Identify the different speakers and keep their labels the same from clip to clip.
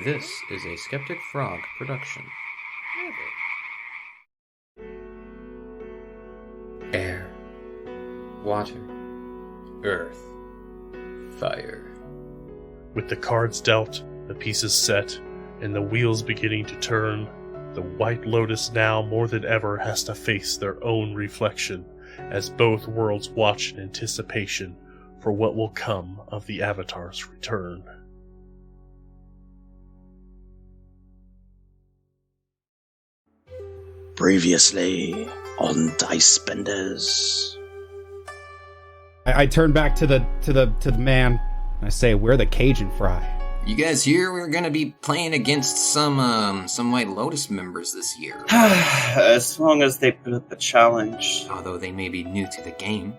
Speaker 1: This is a Skeptic Frog production. Air, water, earth, fire.
Speaker 2: With the cards dealt, the pieces set, and the wheels beginning to turn, the White Lotus now more than ever has to face their own reflection, as both worlds watch in anticipation for what will come of the Avatar's return.
Speaker 3: Previously on Dice Benders.
Speaker 4: I turn back to the man and I say, "We're the Cajun Fry."
Speaker 5: You guys here? We're gonna be playing against some White Lotus members this year.
Speaker 6: As long as they put up a challenge.
Speaker 5: Although they may be new to the game,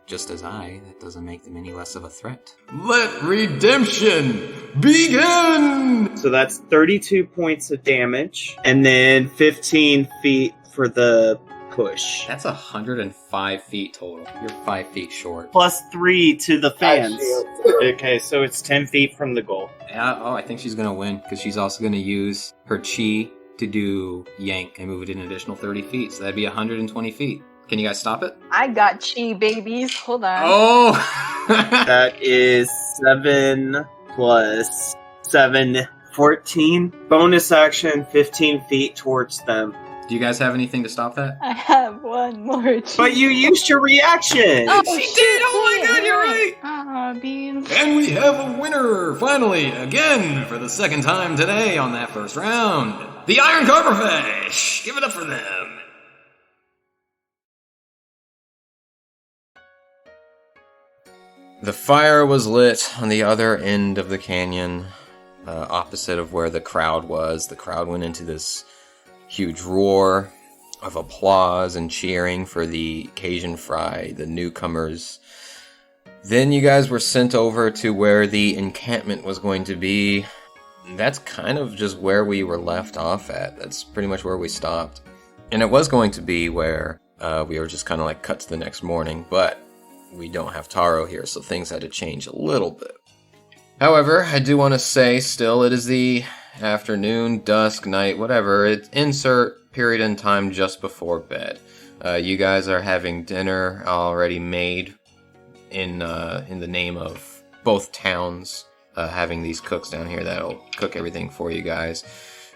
Speaker 5: just as that doesn't make them any less of a threat.
Speaker 7: Let redemption begin!
Speaker 6: So that's 32 points of damage, and then 15 feet for the push.
Speaker 5: That's 105 feet total. You're 5 feet short.
Speaker 6: Plus 3 to the fans. Okay, so it's 10 feet from the goal.
Speaker 5: Yeah, I think she's gonna win, because she's also gonna use her chi to do yank and move it an additional 30 feet, so that'd be 120 feet. Can you guys stop it?
Speaker 8: I got chi, babies. Hold on.
Speaker 5: Oh!
Speaker 6: That is 7 plus 7, 14. Bonus action, 15 feet towards them.
Speaker 5: Do you guys have anything to stop that?
Speaker 8: I have one more chi.
Speaker 6: But you used your reaction!
Speaker 8: Oh,
Speaker 7: She did! Oh my god, you're right!
Speaker 8: Ah, beans.
Speaker 7: And we have a winner, finally, again, for the second time today on that first round. The Iron Cobra-Fish! Give it up for them!
Speaker 1: The fire was lit on the other end of the canyon, opposite of where the crowd was. The crowd went into this huge roar of applause and cheering for the Cajun Fry, the newcomers. Then you guys were sent over to where the encampment was going to be. That's kind of just where we were left off at. That's pretty much where we stopped. And it was going to be where we were just kind of like cut to the next morning, but we don't have Taro here, so things had to change a little bit. However, I do want to say still it is the afternoon, dusk, night, whatever. Insert period in time just before bed. You guys are having dinner already made in the name of both towns, having these cooks down here that'll cook everything for you guys.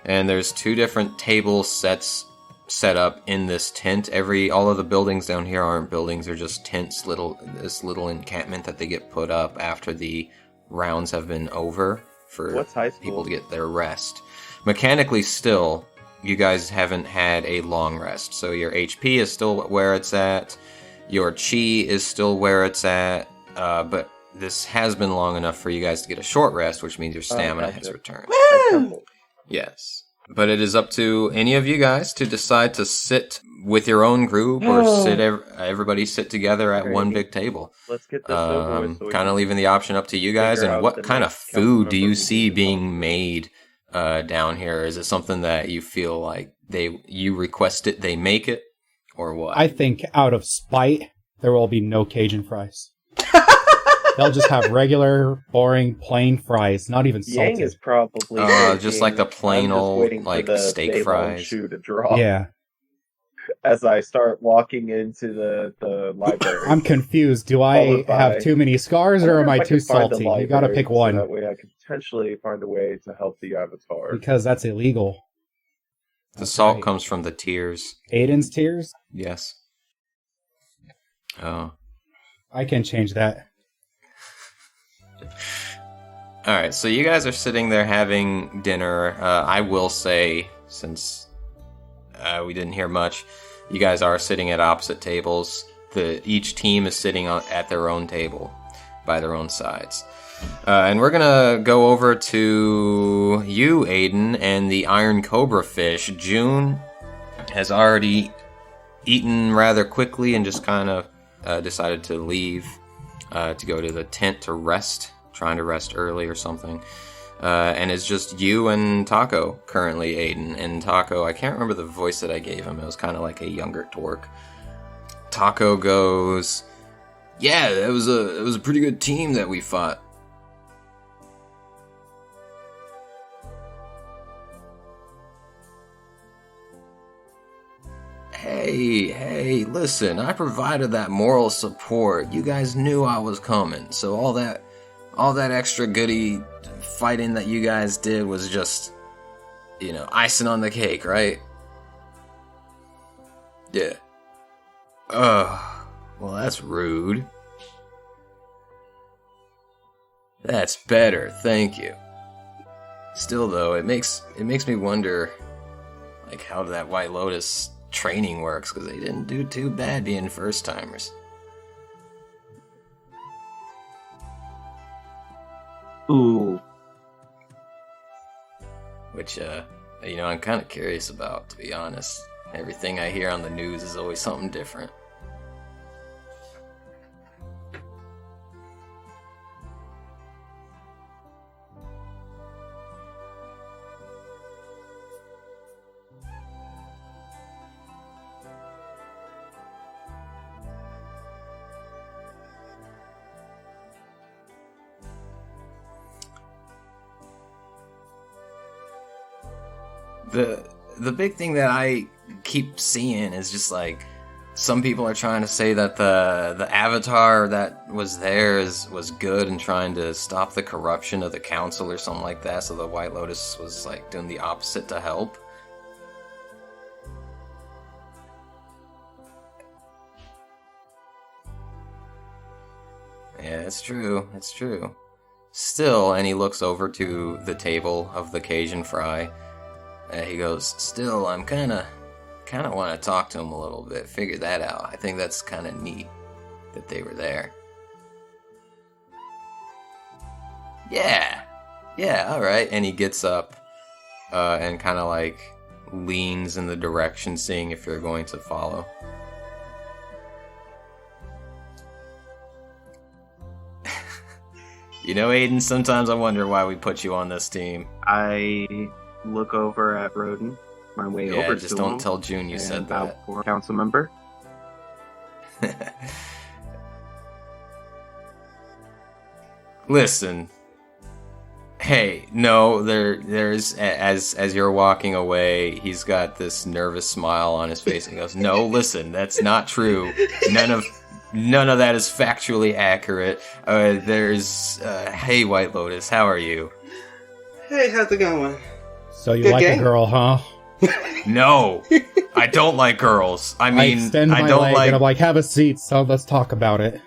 Speaker 1: And there's 2 different table sets set up in this tent. All of the buildings down here aren't buildings, they're just tents, this little encampment that they get put up after the rounds have been over for people to get their rest. Mechanically still, you guys haven't had a long rest, so your HP is still where it's at, your chi is still where it's at, but this has been long enough for you guys to get a short rest, which means your stamina has returned.
Speaker 8: Woo!
Speaker 1: Yes. But it is up to any of you guys to decide to sit with your own group or everybody sit together at one big table.
Speaker 6: Let's get this over with. So
Speaker 1: kind of leaving the option up to you guys. And what kind of food do you see being made down here? Is it something that you feel like you request it, they make it, or what?
Speaker 4: I think out of spite, there will be no Cajun fries. They'll just have regular, boring, plain fries, not even salted.
Speaker 6: Yang is probably
Speaker 1: just like the plain old like steak fries.
Speaker 6: Shoe to draw.
Speaker 4: Yeah.
Speaker 6: As I start walking into the library,
Speaker 4: I'm confused. Do I have too many scars, or am I too salty? You gotta pick one.
Speaker 6: So that way I can potentially find a way to help the Avatar.
Speaker 4: Because that's illegal.
Speaker 1: The salt comes from the tears.
Speaker 4: Ayden's tears?
Speaker 1: Yes. Oh.
Speaker 4: I can change that.
Speaker 1: Alright, so you guys are sitting there having dinner. I will say, since we didn't hear much, you guys are sitting at opposite tables. Each team is sitting at their own table, by their own sides. And we're gonna go over to you, Ayeden, and the Iron Cobra Fish. June has already eaten rather quickly and just kind of decided to leave to go to the tent to rest, trying to rest early or something. And it's just you and Tako currently, Ayeden. And Tako, I can't remember the voice that I gave him. It was kind of like a younger twerk. Tako goes, "Yeah, it was a pretty good team that we fought." Hey, listen, I provided that moral support. You guys knew I was coming, so all that extra goody fighting that you guys did was just, icing on the cake, right? Yeah. Well, that's rude. That's better, thank you. Still, though, it makes me wonder, how that White Lotus training works, because they didn't do too bad being first-timers.
Speaker 6: Ooh.
Speaker 1: Which, I'm kind of curious about, to be honest. Everything I hear on the news is always something different. The big thing that I keep seeing is just some people are trying to say that the avatar that was there was good and trying to stop the corruption of the council or something like that, so the White Lotus was doing the opposite to help. Yeah, it's true. Still, and he looks over to the table of the Cajun Fry. He goes, still, I'm kind of want to talk to him a little bit, figure that out. I think that's kind of neat that they were there. Yeah, alright. And he gets up and kind of leans in the direction, seeing if you're going to follow. Ayeden, sometimes I wonder why we put you on this team.
Speaker 6: I look over at Roden, my way over to him.
Speaker 1: Just don't tell June you said that.
Speaker 6: For council member.
Speaker 1: Listen. Hey, no, there's as you're walking away, he's got this nervous smile on his face and he goes, "No, listen, that's not true. None of that is factually accurate. Hey, White Lotus, how are you?"
Speaker 9: Hey, how's it going?
Speaker 4: So you like a girl, huh?
Speaker 1: No, I don't like girls. I
Speaker 4: extend my leg and I'm like, have a seat, so let's talk about it.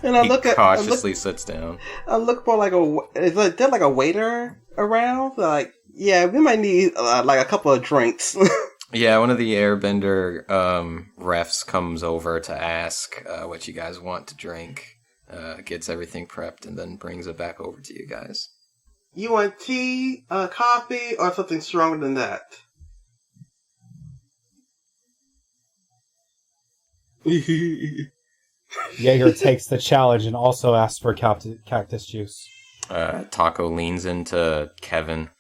Speaker 9: And I
Speaker 1: cautiously sits down.
Speaker 9: I look for is there a waiter around? Yeah, we might need a couple of drinks.
Speaker 1: Yeah, one of the airbender refs comes over to ask what you guys want to drink, gets everything prepped, and then brings it back over to you guys.
Speaker 9: You want tea, coffee, or something stronger than that?
Speaker 4: Jaeger takes the challenge and also asks for cactus juice.
Speaker 1: Tako leans into Kevin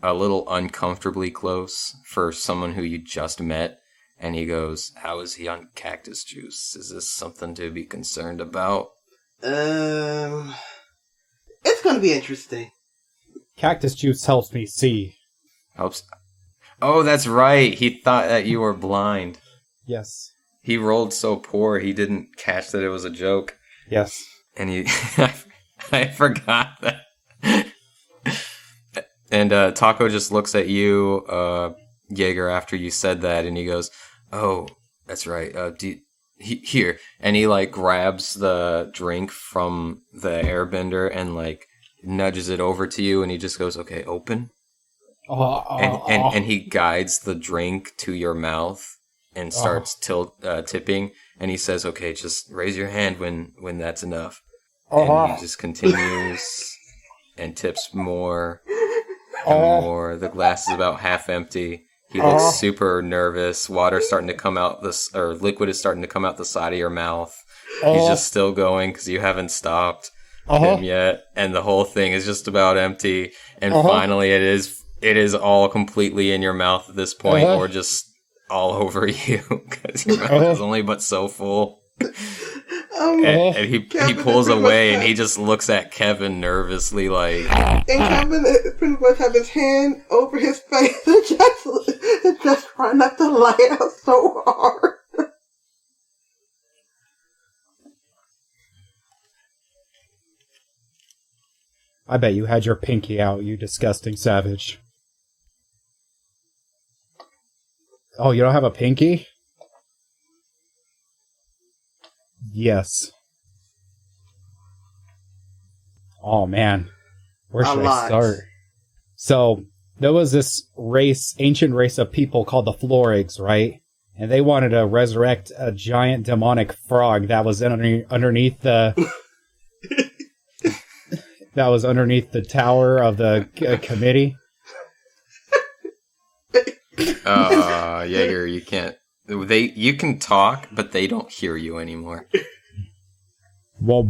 Speaker 1: a little uncomfortably close for someone who you just met, and he goes, "How is he on cactus juice? Is this something to be concerned about?"
Speaker 9: It's gonna be interesting.
Speaker 4: Cactus juice helps me see.
Speaker 1: Helps. Oh, that's right. He thought that you were blind.
Speaker 4: Yes.
Speaker 1: He rolled so poor, he didn't catch that it was a joke.
Speaker 4: Yes.
Speaker 1: And I forgot that. And Tako just looks at you, Jaeger, after you said that, and he goes, "Oh, that's right. Here." And he grabs the drink from the airbender and nudges it over to you, and he just goes, "Okay, open." And he guides the drink to your mouth and starts tipping, and he says, "Okay, just raise your hand when that's enough." And he just continues and tips more and more. The glass is about half empty. He looks super nervous. Water's starting to come out liquid is starting to come out the side of your mouth. He's just still going because you haven't stopped him yet, and the whole thing is just about empty. And finally, it is all completely in your mouth at this point, or just all over you because your mouth is only but so full. And he pulls away and he just looks at Kevin nervously like...
Speaker 9: And Kevin pretty much have his hand over his face and just trying not to laugh so hard.
Speaker 4: I bet you had your pinky out, you disgusting savage. Oh, you don't have a pinky? Yes. Oh, man. Where should I start? So, there was this ancient race of people called the Florigs, right? And they wanted to resurrect a giant demonic frog that was underneath the... that was underneath the tower of the committee.
Speaker 1: Jaeger, you can't... You can talk, but they don't hear you anymore.
Speaker 4: Giant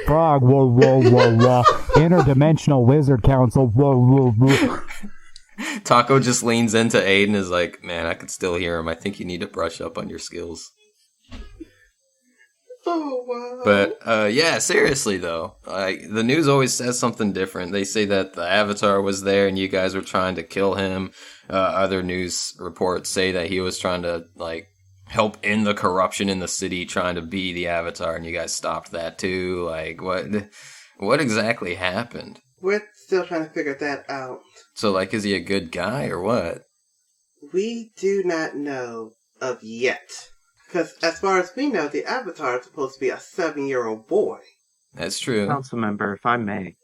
Speaker 4: frog, interdimensional wizard council.
Speaker 1: Tako just leans into Ayeden and is like, man, I could still hear him. I think you need to brush up on your skills.
Speaker 9: Oh, wow.
Speaker 1: But, yeah, seriously, though. The news always says something different. They say that the Avatar was there and you guys were trying to kill him. Other news reports say that he was trying to, help end the corruption in the city, trying to be the Avatar, and you guys stopped that, too. What exactly happened?
Speaker 9: We're still trying to figure that out.
Speaker 1: So, is he a good guy, or what?
Speaker 9: We do not know of yet. Because as far as we know, the Avatar is supposed to be a 7-year-old boy.
Speaker 1: That's true.
Speaker 10: Council member, if I may.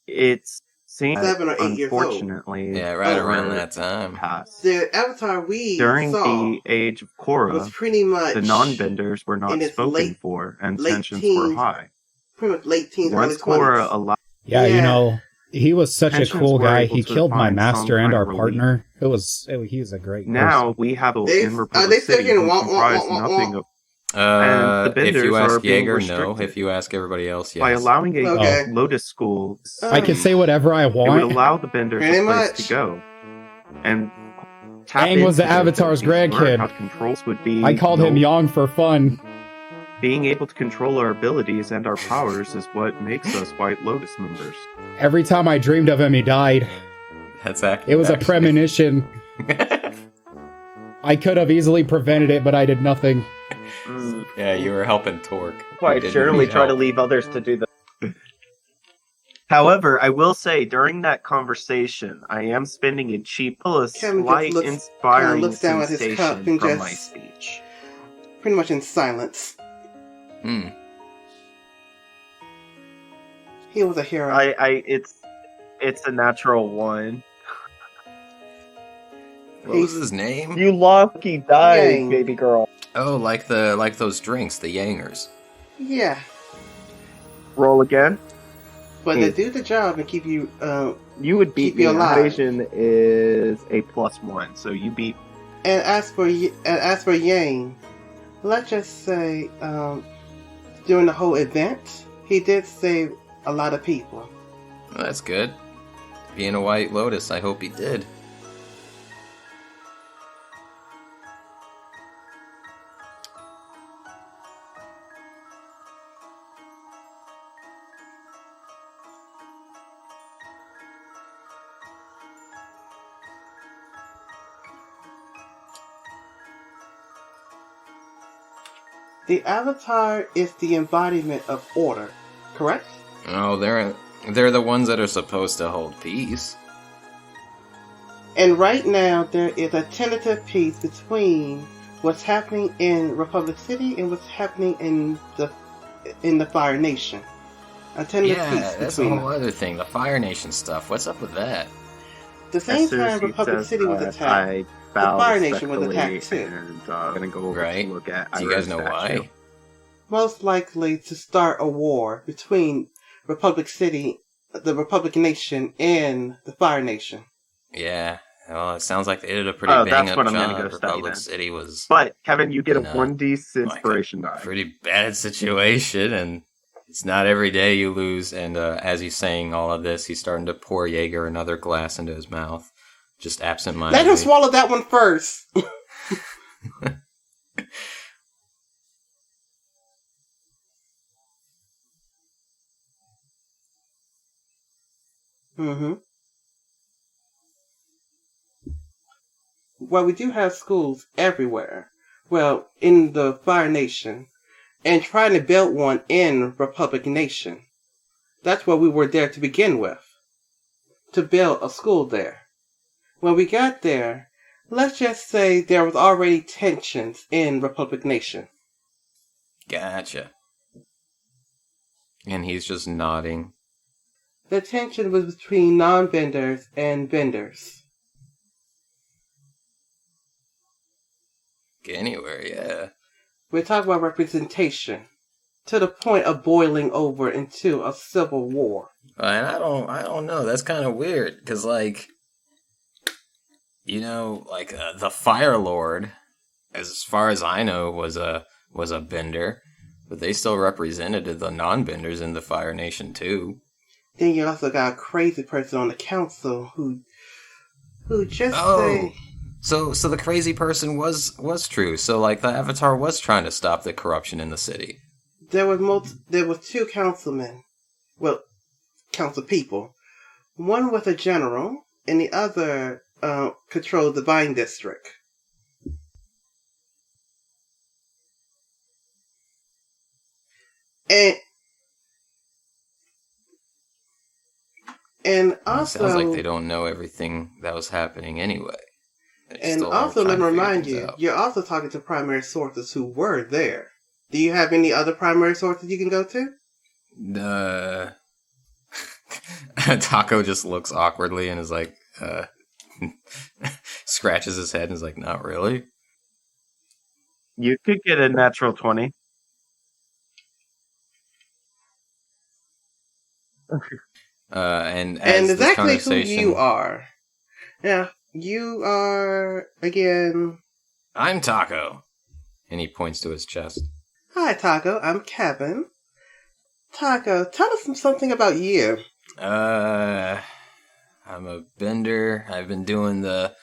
Speaker 10: It's seems
Speaker 9: 7 or 8 years old.
Speaker 10: Unfortunately,
Speaker 1: yeah, right around that time.
Speaker 10: Passed.
Speaker 9: The Avatar we
Speaker 10: During
Speaker 9: saw
Speaker 10: the age of Korra,
Speaker 9: was pretty much
Speaker 10: the non-benders were not spoken for, and tensions were high.
Speaker 9: Pretty much late teens,
Speaker 10: Once
Speaker 9: early 20s.
Speaker 10: Korra allowed...
Speaker 4: Yeah, he was such a
Speaker 10: Tensions
Speaker 4: cool
Speaker 10: were
Speaker 4: guy.
Speaker 10: able
Speaker 4: He
Speaker 10: to
Speaker 4: killed my
Speaker 10: find
Speaker 4: master
Speaker 10: some
Speaker 4: and our
Speaker 10: kind of
Speaker 4: partner. He was a great
Speaker 10: Now
Speaker 4: person.
Speaker 10: we have
Speaker 9: They-
Speaker 10: in
Speaker 9: are
Speaker 10: Republic
Speaker 9: they still
Speaker 10: City
Speaker 9: getting
Speaker 10: who
Speaker 9: wah,
Speaker 10: comprise
Speaker 9: wah, wah, wah,
Speaker 10: nothing
Speaker 9: wah?
Speaker 10: of... And the
Speaker 1: If you
Speaker 10: benders
Speaker 1: ask
Speaker 10: are being
Speaker 1: Jaeger, no.
Speaker 10: restricted.
Speaker 1: If you ask everybody else, yes.
Speaker 10: By allowing a
Speaker 9: Okay.
Speaker 10: Lotus school,
Speaker 4: I can say whatever I
Speaker 10: it would
Speaker 4: want.
Speaker 10: allow the benders
Speaker 9: Pretty
Speaker 10: a place
Speaker 9: much.
Speaker 10: to go. And tap
Speaker 4: Aang was the
Speaker 10: into their
Speaker 4: Avatar's
Speaker 10: abilities, learn
Speaker 4: grandkid.
Speaker 10: how controls would be.
Speaker 4: I called him Yang for fun.
Speaker 10: Being able to control our abilities and our powers is what makes us White Lotus members.
Speaker 4: Every time I dreamed of him, he died.
Speaker 1: That's accurate.
Speaker 4: It was a premonition. I could have easily prevented it, but I did nothing.
Speaker 1: Yeah, you were helping Torque.
Speaker 10: Quite
Speaker 1: You
Speaker 10: surely
Speaker 1: didn't
Speaker 10: try to
Speaker 1: help.
Speaker 10: leave others to do the... However, I will say, during that conversation, I am spending a cheap, a
Speaker 9: Kevin just
Speaker 10: slight
Speaker 9: looks
Speaker 10: inspiring
Speaker 9: looks down at his cup
Speaker 10: sensation
Speaker 9: and
Speaker 10: from
Speaker 9: just-
Speaker 10: my speech.
Speaker 9: Pretty much in silence. He was a hero.
Speaker 10: It's a natural one.
Speaker 1: What was his name?
Speaker 10: You lucky died,
Speaker 9: Yang.
Speaker 10: baby girl.
Speaker 1: Oh, like those drinks, the Yangers.
Speaker 9: Yeah.
Speaker 10: Roll again.
Speaker 9: But they do the job and keep you,
Speaker 10: You would beat
Speaker 9: Keep you
Speaker 10: me.
Speaker 9: alive.
Speaker 10: Evasion is a +1, so you beat.
Speaker 9: and as for Yang, let's just say, during the whole event, he did save a lot of people.
Speaker 1: Well, that's good. Being a White Lotus, I hope he did.
Speaker 9: The Avatar is the embodiment of order, correct?
Speaker 1: Oh, they're the ones that are supposed to hold peace.
Speaker 9: And right now, there is a tentative peace between what's happening in Republic City and what's happening in the Fire Nation. A tentative
Speaker 1: Yeah,
Speaker 9: peace
Speaker 1: that's a
Speaker 9: between
Speaker 1: whole
Speaker 9: them.
Speaker 1: other thing. The Fire Nation stuff. What's up with that?
Speaker 9: The same time Republic City was attacked,
Speaker 10: I
Speaker 9: the
Speaker 10: bow
Speaker 9: Fire Nation was
Speaker 10: respectfully,
Speaker 9: attacked too.
Speaker 10: and I'm gonna go over
Speaker 1: Right.
Speaker 10: to look at.
Speaker 1: Do you guys
Speaker 10: Ira's
Speaker 1: know
Speaker 10: statue.
Speaker 1: why?
Speaker 9: Most likely to start a war between Republic City, the Republic Nation, and the Fire Nation.
Speaker 1: Yeah. Well, it sounds like they did a pretty
Speaker 10: Oh,
Speaker 1: bang
Speaker 10: that's
Speaker 1: up
Speaker 10: what I'm
Speaker 1: job.
Speaker 10: gonna go study
Speaker 1: Republic
Speaker 10: then.
Speaker 1: City was
Speaker 10: But Kevin, you get a
Speaker 1: No.
Speaker 10: 1d inspiration die.
Speaker 1: pretty bad situation, and it's not every day you lose. And as he's saying all of this, he's starting to pour Jaeger another glass into his mouth. just absent-mindedly.
Speaker 9: Let him swallow that one first. Mm-hmm. Well, we do have schools everywhere. Well, in the Fire Nation. And trying to build one in Republic Nation. That's what we were there to begin with. To build a school there. When we got there, let's just say there was already tensions in Republic Nation.
Speaker 1: Gotcha. And he's just nodding.
Speaker 9: The tension was between non-vendors and vendors.
Speaker 1: Anywhere, yeah.
Speaker 9: We're talking about representation. To the point of boiling over into a civil war.
Speaker 1: And I don't know. That's kind of weird. Because, like, you know, like, the Fire Lord, as far as I know, was a bender. But they still represented the non-benders in the Fire Nation, too.
Speaker 9: Then you also got a crazy person on the council who just
Speaker 1: So the crazy person was true. So, like, the Avatar was trying to stop the corruption in the city.
Speaker 9: There were two councilmen. Well, council people. One was a general, and the other controlled the Vine District. And also,
Speaker 1: it sounds like they don't know everything that was happening anyway.
Speaker 9: And also, let me remind you, you're also talking to primary sources who were there. Do you have any other primary sources you can go to?
Speaker 1: Tako just looks awkwardly and is like, scratches his head and is like, not really.
Speaker 10: You could get a natural 20.
Speaker 1: And
Speaker 9: exactly who you are. Yeah, you are, again...
Speaker 1: I'm Tako. And he points to his chest.
Speaker 9: Hi, Tako. I'm Kevin. Tako, tell us something about you.
Speaker 1: I'm a bender. I've been doing the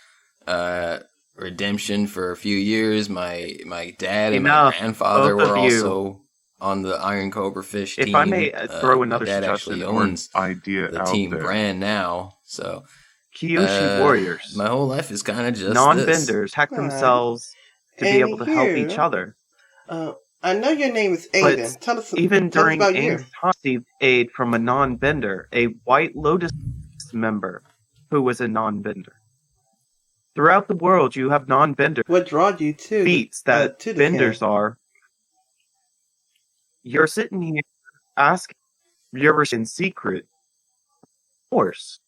Speaker 1: redemption for a few years. My dad and my grandfather were also on the Iron Cobra Fish team.
Speaker 10: If I may throw another
Speaker 1: suggestion or
Speaker 11: idea
Speaker 1: the
Speaker 11: out
Speaker 1: team
Speaker 11: there.
Speaker 1: brand now. So
Speaker 10: Kyoshi warriors.
Speaker 1: My whole life is kind of just
Speaker 10: non-benders hack themselves to be able to help each other.
Speaker 9: I know your name is Ayeden. Tell us
Speaker 10: even during
Speaker 9: about you.
Speaker 10: received aid from a non-bender, a White Lotus member who was a non-bender. Throughout the world, you have non-benders.
Speaker 9: What drawed you to
Speaker 10: feats that
Speaker 9: to
Speaker 10: benders are? You're sitting here asking. You're in secret. Of course.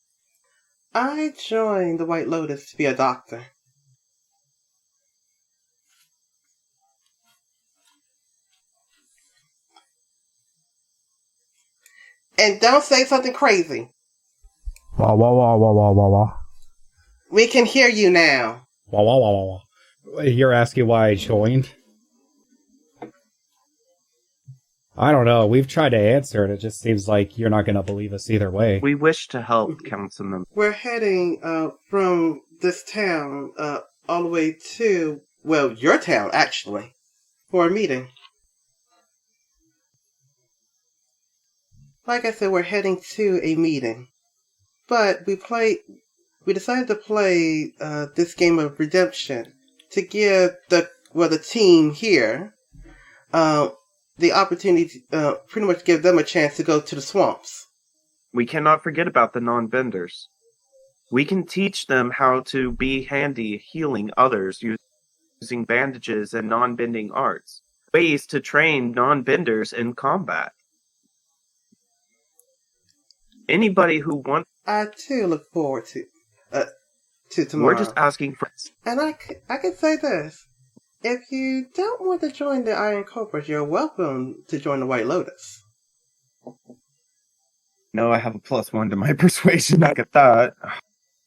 Speaker 9: I joined the White Lotus to be a doctor. And don't say something crazy.
Speaker 4: Wah, wah, wah, wah, wah, wah, wah.
Speaker 9: We can hear you now.
Speaker 4: Wah, wah, wah, wah, wah. You're asking why I joined? I don't know. We've tried to answer it. It just seems like you're not going to believe us either way.
Speaker 10: We wish to help, Councilman.
Speaker 9: We're heading from this town all the way to, well, your town, actually, for a meeting. Like I said, we're heading to a meeting. But we decided to play this game of redemption to give the team here the opportunity to pretty much give them a chance to go to the swamps.
Speaker 10: We cannot forget about the non-benders. We can teach them how to be handy healing others using bandages and non-bending arts. Ways to train non-benders in combat. Anybody who wants...
Speaker 9: I too look forward to tomorrow.
Speaker 10: We're just asking for...
Speaker 9: And I can say this. If you don't want to join the Iron Cobras, you're welcome to join the White Lotus.
Speaker 10: No, I have a +1 to my persuasion. I get that.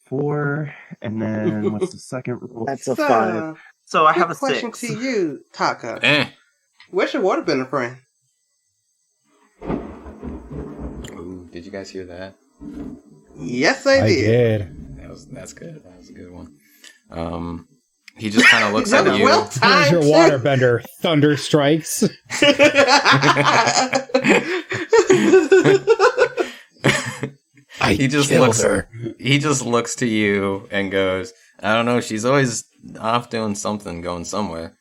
Speaker 10: 4, and then what's the second rule?
Speaker 6: That's a 5.
Speaker 10: So I have a 6.
Speaker 9: Question to you, Taka. Where's your waterbender friend?
Speaker 1: Ooh, did you guys hear that?
Speaker 9: Yes, I did.
Speaker 1: That That's good. That was a good one. He just kind of looks at you.
Speaker 4: Here's your waterbender. Thunder strikes.
Speaker 1: He just looks to you and goes, I don't know, she's always off doing something, going somewhere.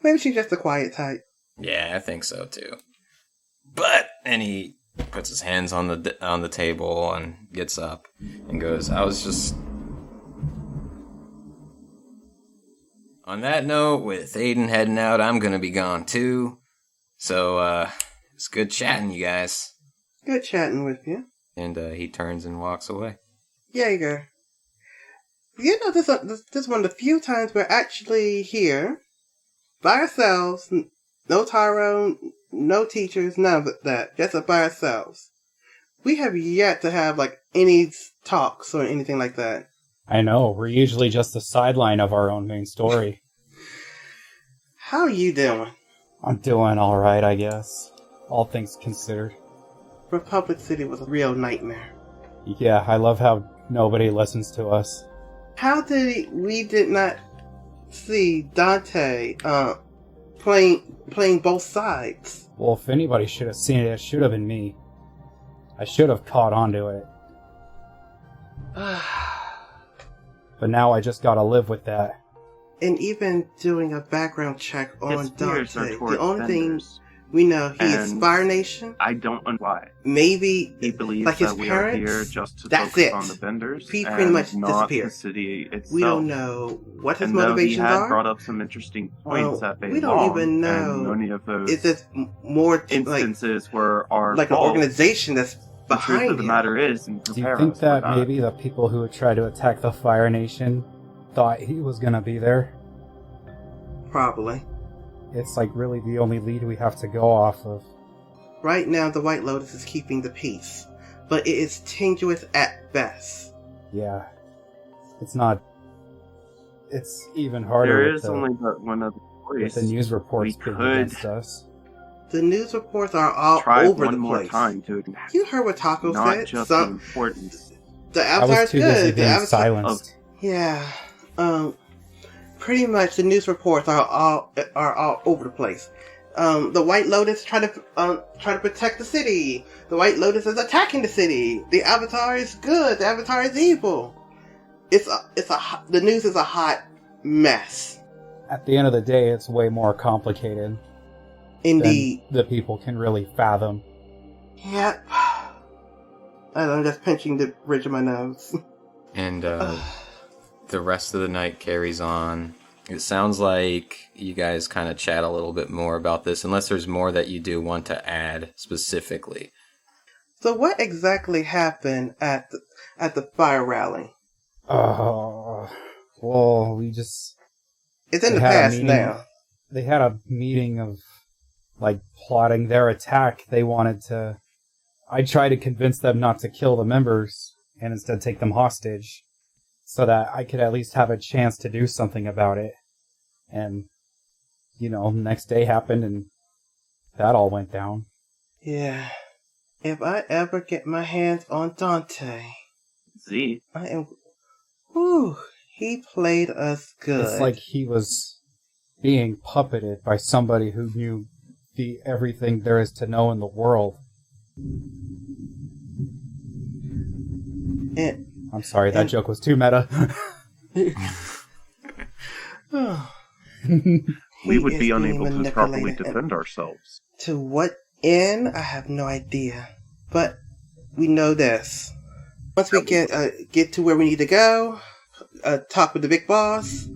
Speaker 9: Maybe she's just a quiet type.
Speaker 1: Yeah, I think so too. And he puts his hands on the table and gets up and goes, I was just... On that note, with Ayeden heading out, I'm gonna be gone too. So, it's good chatting, you guys.
Speaker 9: Good chatting with you.
Speaker 1: And he turns and walks away.
Speaker 9: Jaeger. You know, this is one of the few times we're actually here by ourselves. No Taro, no teachers, none of that. Just by ourselves. We have yet to have, like, any talks or anything like that.
Speaker 4: I know. We're usually just the sideline of our own main story.
Speaker 9: How are you doing?
Speaker 4: I'm doing alright, I guess. All things considered.
Speaker 9: Republic City was a real nightmare.
Speaker 4: Yeah, I love how nobody listens to us.
Speaker 9: How did we did not see Dante playing both sides?
Speaker 4: Well, if anybody should have seen it, it should have been me. I should have caught onto it. But now I just gotta live with that.
Speaker 9: And even doing a background check on Dante, the only thing
Speaker 10: vendors.
Speaker 9: we know, he is Fire Nation.
Speaker 10: I don't know why.
Speaker 9: Maybe
Speaker 10: He believes
Speaker 9: like his
Speaker 10: that we
Speaker 9: parents.
Speaker 10: are here just to
Speaker 9: That's
Speaker 10: focus
Speaker 9: it.
Speaker 10: on the vendors.
Speaker 9: He
Speaker 10: and
Speaker 9: pretty much
Speaker 10: not
Speaker 9: disappeared.
Speaker 10: the city itself.
Speaker 9: We don't know what his
Speaker 10: And though
Speaker 9: motivations
Speaker 10: he had
Speaker 9: are.
Speaker 10: brought up some interesting points at
Speaker 9: we don't even know.
Speaker 10: Any of those
Speaker 9: Is this more
Speaker 10: instances where our
Speaker 9: like an
Speaker 10: fault.
Speaker 9: organization that's
Speaker 10: The truth
Speaker 9: behind
Speaker 10: of the
Speaker 9: him?
Speaker 10: matter is,
Speaker 4: Do you think that maybe the people who would try to attack the Fire Nation thought he was gonna be there?
Speaker 9: Probably.
Speaker 4: It's like really the only lead we have to go off of.
Speaker 9: Right now, the White Lotus is keeping the peace, but it is tenuous at best.
Speaker 4: Yeah. It's not... It's even harder
Speaker 10: There
Speaker 4: with
Speaker 10: is only but one other
Speaker 4: with
Speaker 10: choice.
Speaker 4: the news reports
Speaker 10: We
Speaker 4: being
Speaker 10: could
Speaker 4: against us.
Speaker 9: The news reports are all
Speaker 10: try
Speaker 9: over
Speaker 10: one
Speaker 9: the
Speaker 10: more
Speaker 9: place.
Speaker 10: time to
Speaker 9: You heard what Taco
Speaker 10: not
Speaker 9: said.
Speaker 10: just the importance.
Speaker 9: The
Speaker 4: I
Speaker 9: Avatar's
Speaker 4: was too busy
Speaker 9: good. The
Speaker 4: being
Speaker 9: Avatar,
Speaker 4: silenced.
Speaker 9: yeah. Pretty much the news reports are all over the place. The White Lotus try to protect the city. The White Lotus is attacking the city. The Avatar is good. The Avatar is evil. The news is a hot mess.
Speaker 4: At the end of the day, it's way more complicated.
Speaker 9: Indeed.
Speaker 4: Than the people can really fathom.
Speaker 9: Yep. I'm just pinching the bridge of my nose.
Speaker 1: And the rest of the night carries on. It sounds like you guys kind of chat a little bit more about this, unless there's more that you do want to add specifically.
Speaker 9: So what exactly happened at the fire rally?
Speaker 4: Well, we just...
Speaker 9: It's in the past now.
Speaker 4: They had a meeting of, like, plotting their attack. They wanted to... I tried to convince them not to kill the members, and instead take them hostage, so that I could at least have a chance to do something about it. And, next day happened, and that all went down.
Speaker 9: Yeah. If I ever get my hands on Dante...
Speaker 10: Z.
Speaker 9: I am... Whew. He played us good.
Speaker 4: It's like he was being puppeted by somebody who knew everything there is to know in the world. I'm sorry, that joke was too meta.
Speaker 10: We would be unable to properly defend ourselves.
Speaker 9: To what end? I have no idea. But we know this. Once we get to where we need to go, talk with the big boss,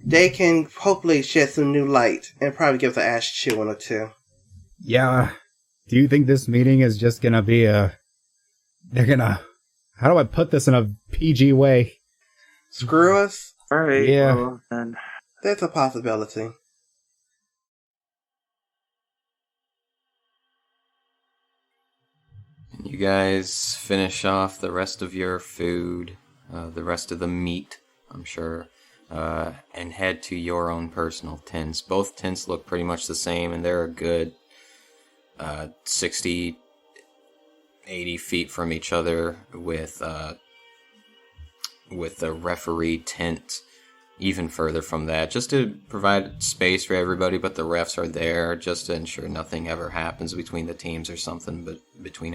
Speaker 9: they can hopefully shed some new light and probably give us an ass chewing or two.
Speaker 4: Yeah. Do you think this meeting is just gonna be they're gonna... How do I put this in a PG way?
Speaker 9: Screw us?
Speaker 10: Alright,
Speaker 4: yeah.
Speaker 10: Well, then.
Speaker 9: That's a possibility.
Speaker 1: You guys finish off the rest of your food, the rest of the meat, I'm sure, and head to your own personal tents. Both tents look pretty much the same, and they're a good 60, 80 feet from each other with with the referee tent even further from that, just to provide space for everybody, but the refs are there just to ensure nothing ever happens between the teams or something, but between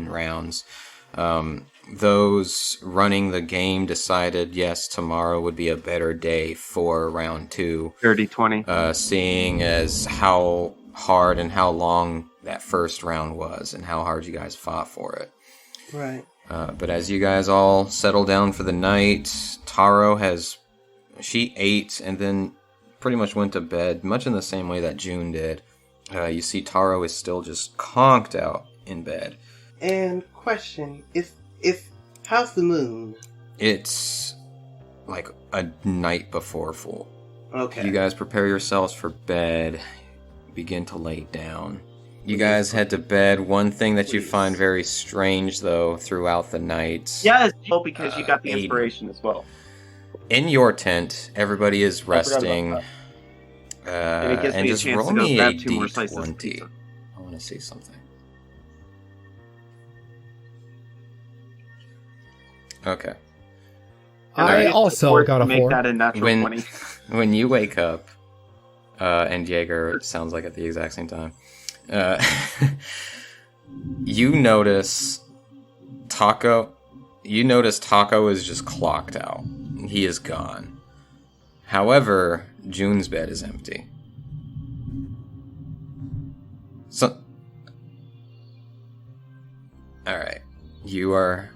Speaker 1: rounds. Those running the game decided, yes, tomorrow would be a better day for round 2.
Speaker 10: 30-20.
Speaker 1: Seeing as how hard and how long that first round was and how hard you guys fought for it.
Speaker 9: Right.
Speaker 1: But as you guys all settle down for the night, Taro she ate and then pretty much went to bed, much in the same way that June did. You see Taro is still just conked out in bed.
Speaker 9: And question, if how's the moon?
Speaker 1: It's like a night before full.
Speaker 9: Okay.
Speaker 1: You guys prepare yourselves for bed, begin to lay down. You guys head to bed. One thing that you find very strange, though, throughout the night.
Speaker 10: Yes, because you got the inspiration as well.
Speaker 1: In your tent, everybody is resting.
Speaker 10: And it gives me a
Speaker 1: just
Speaker 10: chance
Speaker 1: roll
Speaker 10: to go
Speaker 1: me
Speaker 10: grab
Speaker 1: a
Speaker 10: 2 more slices of
Speaker 1: D20.
Speaker 10: pizza.
Speaker 1: I want to see something. Okay.
Speaker 4: I also got a 4.
Speaker 10: Make that a natural 20.
Speaker 1: When you wake up, and Jaeger sounds like at the exact same time, you notice Tako is just clocked out. He is gone. However, June's bed is empty. So, alright. You are...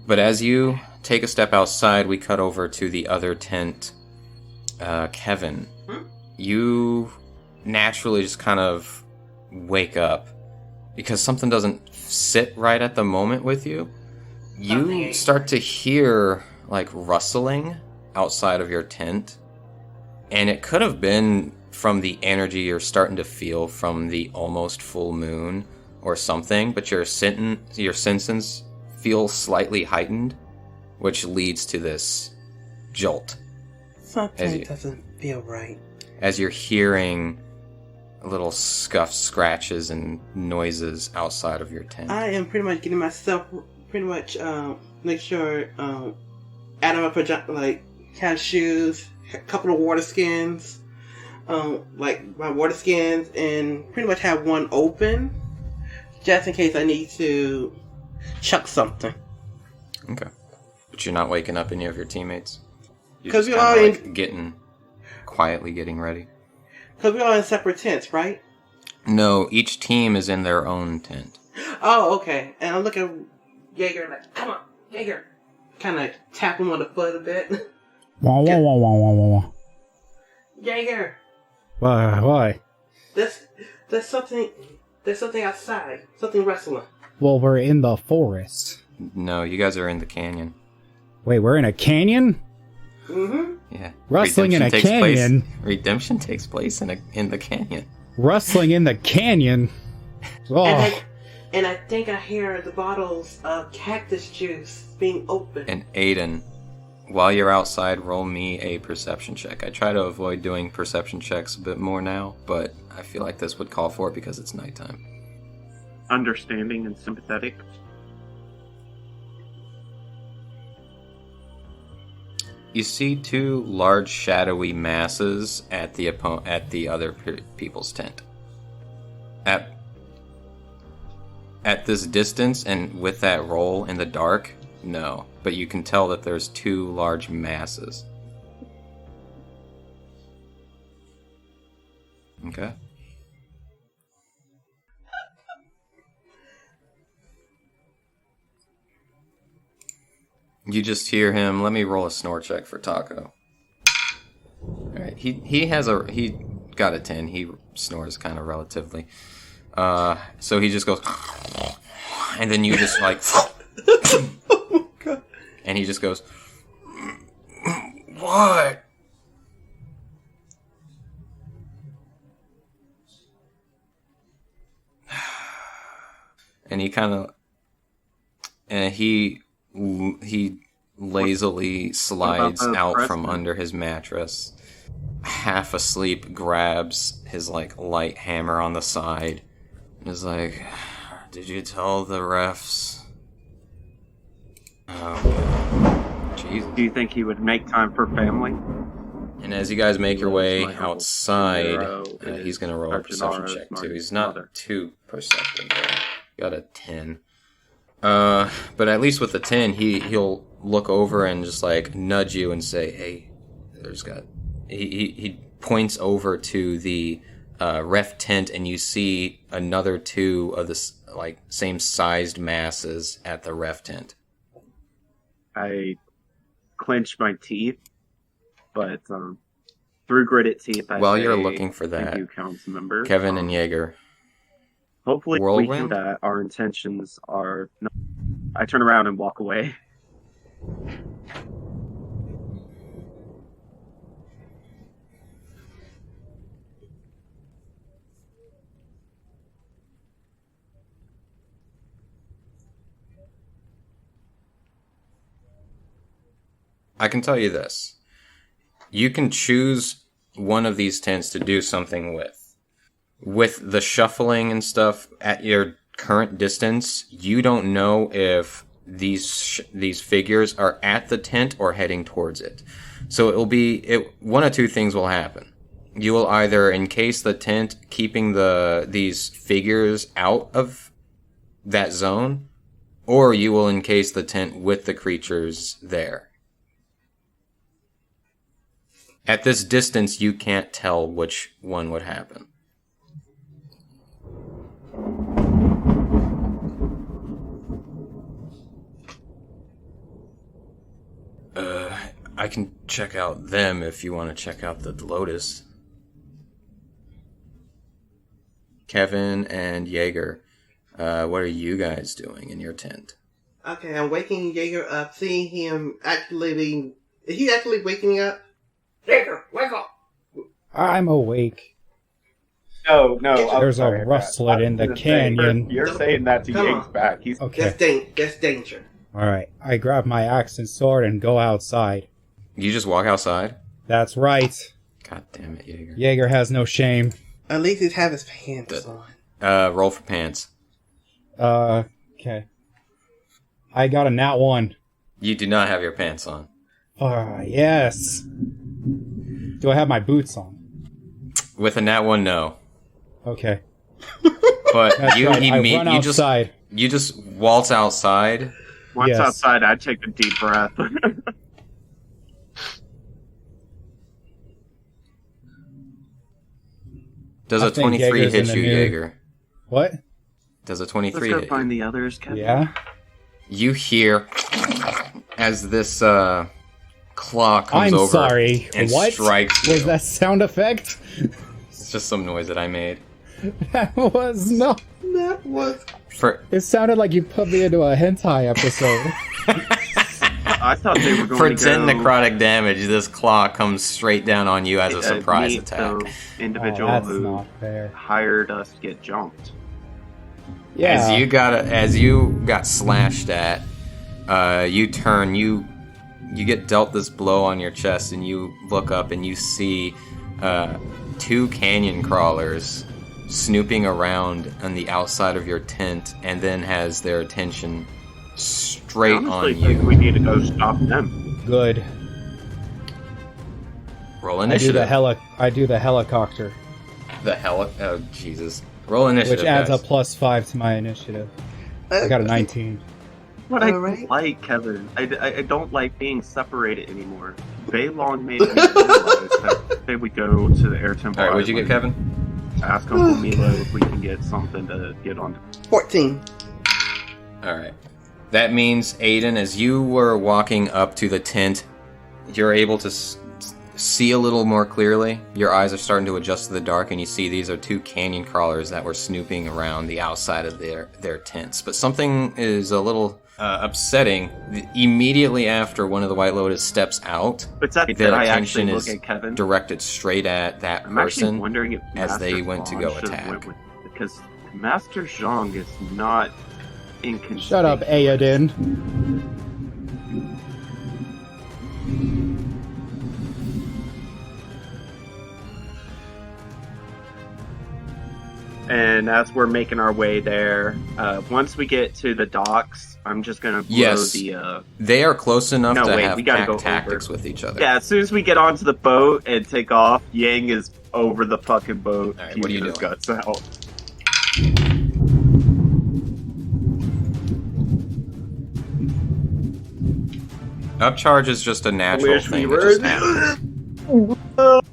Speaker 1: But as you take a step outside, we cut over to the other tent. Kevin, you naturally just kind of wake up because something doesn't sit right at the moment with you. You start to hear like rustling outside of your tent, and it could have been from the energy you're starting to feel from the almost full moon or something, but your senses feel slightly heightened, which leads to this jolt.
Speaker 9: Something doesn't feel right.
Speaker 1: As you're hearing little scuffs, scratches, and noises outside of your tent.
Speaker 9: I am pretty much getting myself make sure out of my pajama, like have shoes, a couple of water skins, like my water skins, and pretty much have one open just in case I need to chuck something.
Speaker 1: Okay. But you're not waking up any of your teammates?
Speaker 9: Because
Speaker 1: we're all quietly getting ready.
Speaker 9: Because we're all in separate tents, right?
Speaker 1: No, each team is in their own tent.
Speaker 9: Oh, okay. And I look at Jaeger like, come on, Jaeger. Kind of tap him on the foot a bit.
Speaker 4: Wah, wah, wah, wah, wah, wah, wah.
Speaker 9: Jaeger.
Speaker 4: Why?
Speaker 9: There's something outside. Something rustling.
Speaker 4: Well, we're in the forest.
Speaker 1: No, you guys are in the canyon.
Speaker 4: Wait, we're in a canyon?
Speaker 9: Mm-hmm.
Speaker 1: Yeah.
Speaker 4: Rustling in a canyon?
Speaker 1: Redemption takes place in the canyon.
Speaker 4: Rustling in the canyon? Oh.
Speaker 9: And I think I hear the bottles of cactus juice being opened.
Speaker 1: And Ayeden, while you're outside, roll me a perception check. I try to avoid doing perception checks a bit more now, but I feel like this would call for it because it's nighttime.
Speaker 10: Understanding and sympathetic.
Speaker 1: You see 2 large shadowy masses at the other people's tent. At this distance and with that roll in the dark, no. But you can tell that there's 2 large masses. Okay. You just hear him. Let me roll a snore check for Tako. Alright, he got a 10. He snores kind of relatively. So he just goes, and then you just like,
Speaker 9: oh my God.
Speaker 1: And he just goes, what? And he lazily slides out from under his mattress, half asleep, grabs his like light hammer on the side, and is like, did you tell the refs? Oh, Jesus.
Speaker 10: Do you think he would make time for family?
Speaker 1: And as you guys make your way
Speaker 10: My uncle
Speaker 1: outside,
Speaker 10: Taro
Speaker 1: he's going to roll a perception check too. He's not too perceptive. Got a 10. But at least with the 10, he'll look over and just like nudge you and say, "Hey, he points over to the ref tent, and you see another 2 of the like same sized masses at the ref tent."
Speaker 10: I clench my teeth, but through gritted teeth,
Speaker 1: While you're looking for that,
Speaker 10: thank you, council members.
Speaker 1: Kevin and Jaeger.
Speaker 10: Hopefully, we
Speaker 1: Whirlwind?
Speaker 10: can that our intentions are. No, I turn around and walk away.
Speaker 1: I can tell you this. You can choose one of these tents to do something with. With the shuffling and stuff at your current distance, you don't know if these figures are at the tent or heading towards it. So one of 2 things will happen. You will either encase the tent, keeping these figures out of that zone, or you will encase the tent with the creatures there. At this distance, you can't tell which one would happen. I can check out them if you want to check out the Lotus. Kevin and Jaeger, what are you guys doing in your tent?
Speaker 9: Okay, I'm waking Jaeger up, seeing him actually... Is he actually waking up? Jaeger, wake up!
Speaker 4: I'm awake.
Speaker 11: No.
Speaker 4: There's a rustling in the canyon.
Speaker 11: You're saying that to Yank's back. He's
Speaker 4: okay.
Speaker 9: That's danger.
Speaker 4: Alright, I grab my axe and sword and go outside.
Speaker 1: You just walk outside?
Speaker 4: That's right.
Speaker 1: God damn it, Jaeger.
Speaker 4: Jaeger has no shame.
Speaker 9: At least he's have his pants on.
Speaker 1: Roll for pants.
Speaker 4: Okay. I got a nat 1.
Speaker 1: You do not have your pants on.
Speaker 4: Yes. Do I have my boots on?
Speaker 1: With a nat 1, no.
Speaker 4: Okay.
Speaker 1: But
Speaker 4: That's
Speaker 1: you
Speaker 4: right. I run outside.
Speaker 1: You just waltz outside.
Speaker 10: Once outside, I take a deep breath.
Speaker 1: Does a 23 hit you, Jaeger?
Speaker 4: What?
Speaker 1: Does a 23
Speaker 10: Let's go
Speaker 1: hit
Speaker 10: find
Speaker 1: you?
Speaker 10: the others, Kevin.
Speaker 4: Yeah?
Speaker 1: You hear as this claw comes
Speaker 4: I'm
Speaker 1: over
Speaker 4: sorry.
Speaker 1: and
Speaker 4: What?
Speaker 1: strikes you.
Speaker 4: Was that sound effect?
Speaker 1: It's just some noise that I made.
Speaker 4: That was not.
Speaker 9: That was...
Speaker 4: It sounded like you put me into a hentai episode.
Speaker 10: I thought they were going
Speaker 1: For
Speaker 10: to
Speaker 1: 10
Speaker 10: go...
Speaker 1: necrotic damage, this claw comes straight down on you as a surprise
Speaker 10: meet
Speaker 1: attack.
Speaker 10: The individual
Speaker 4: that's
Speaker 10: who
Speaker 4: not fair.
Speaker 10: hired us to get jumped.
Speaker 4: Yeah.
Speaker 1: As you got slashed at, you turn, you get dealt this blow on your chest, and you look up and you see 2 canyon crawlers snooping around on the outside of your tent, and then has their attention straight
Speaker 10: I
Speaker 1: on
Speaker 10: honestly
Speaker 1: you.
Speaker 10: think we need to go stop them.
Speaker 4: Good.
Speaker 1: Roll initiative.
Speaker 4: I do the helicopter.
Speaker 1: Oh, Jesus. Roll initiative,
Speaker 4: Which adds
Speaker 1: guys.
Speaker 4: a +5 to my initiative. I got a 19.
Speaker 10: What I don't like, Kevin, I don't like being separated anymore. Baylon made me realize that they would go to the air temple.
Speaker 1: Alright, what'd you get, Kevin?
Speaker 10: Ask Uncle Milo if we can get something to get on.
Speaker 9: 14.
Speaker 1: Alright. That means, Ayeden, as you were walking up to the tent, you're able to see a little more clearly. Your eyes are starting to adjust to the dark, and you see these are 2 canyon crawlers that were snooping around the outside of their tents. But something is a little upsetting. Immediately after one of the White Lotus steps out, their attention is directed straight at that
Speaker 10: I'm actually
Speaker 1: person
Speaker 10: wondering if
Speaker 1: as
Speaker 10: Master
Speaker 1: they went to
Speaker 10: Zhang
Speaker 1: go
Speaker 10: should have
Speaker 1: attack.
Speaker 10: went with- because Master Zhang is not inconsistent.
Speaker 4: Shut up, Ayeden.
Speaker 10: And as we're making our way there, once we get to the docks, I'm just gonna blow the.
Speaker 1: They are close enough to
Speaker 10: we
Speaker 1: have
Speaker 10: gotta go
Speaker 1: tactics
Speaker 10: over.
Speaker 1: with each other.
Speaker 10: Yeah, as soon as we get onto the boat and take off, Yang is over the fucking boat.
Speaker 1: All right, what are you doing?
Speaker 10: Guts out.
Speaker 1: Upcharge is just a natural
Speaker 10: Wish
Speaker 1: thing
Speaker 10: we
Speaker 1: that
Speaker 10: were
Speaker 1: just happens.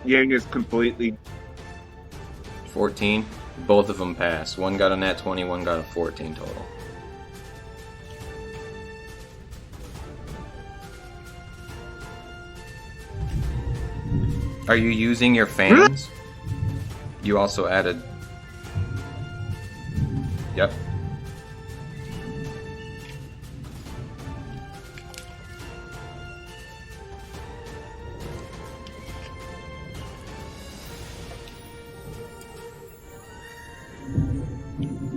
Speaker 10: Yang is completely
Speaker 1: 14. Both of them pass. One got a nat 20, one got a 14 total. Are you using your fans? You also added... Yep.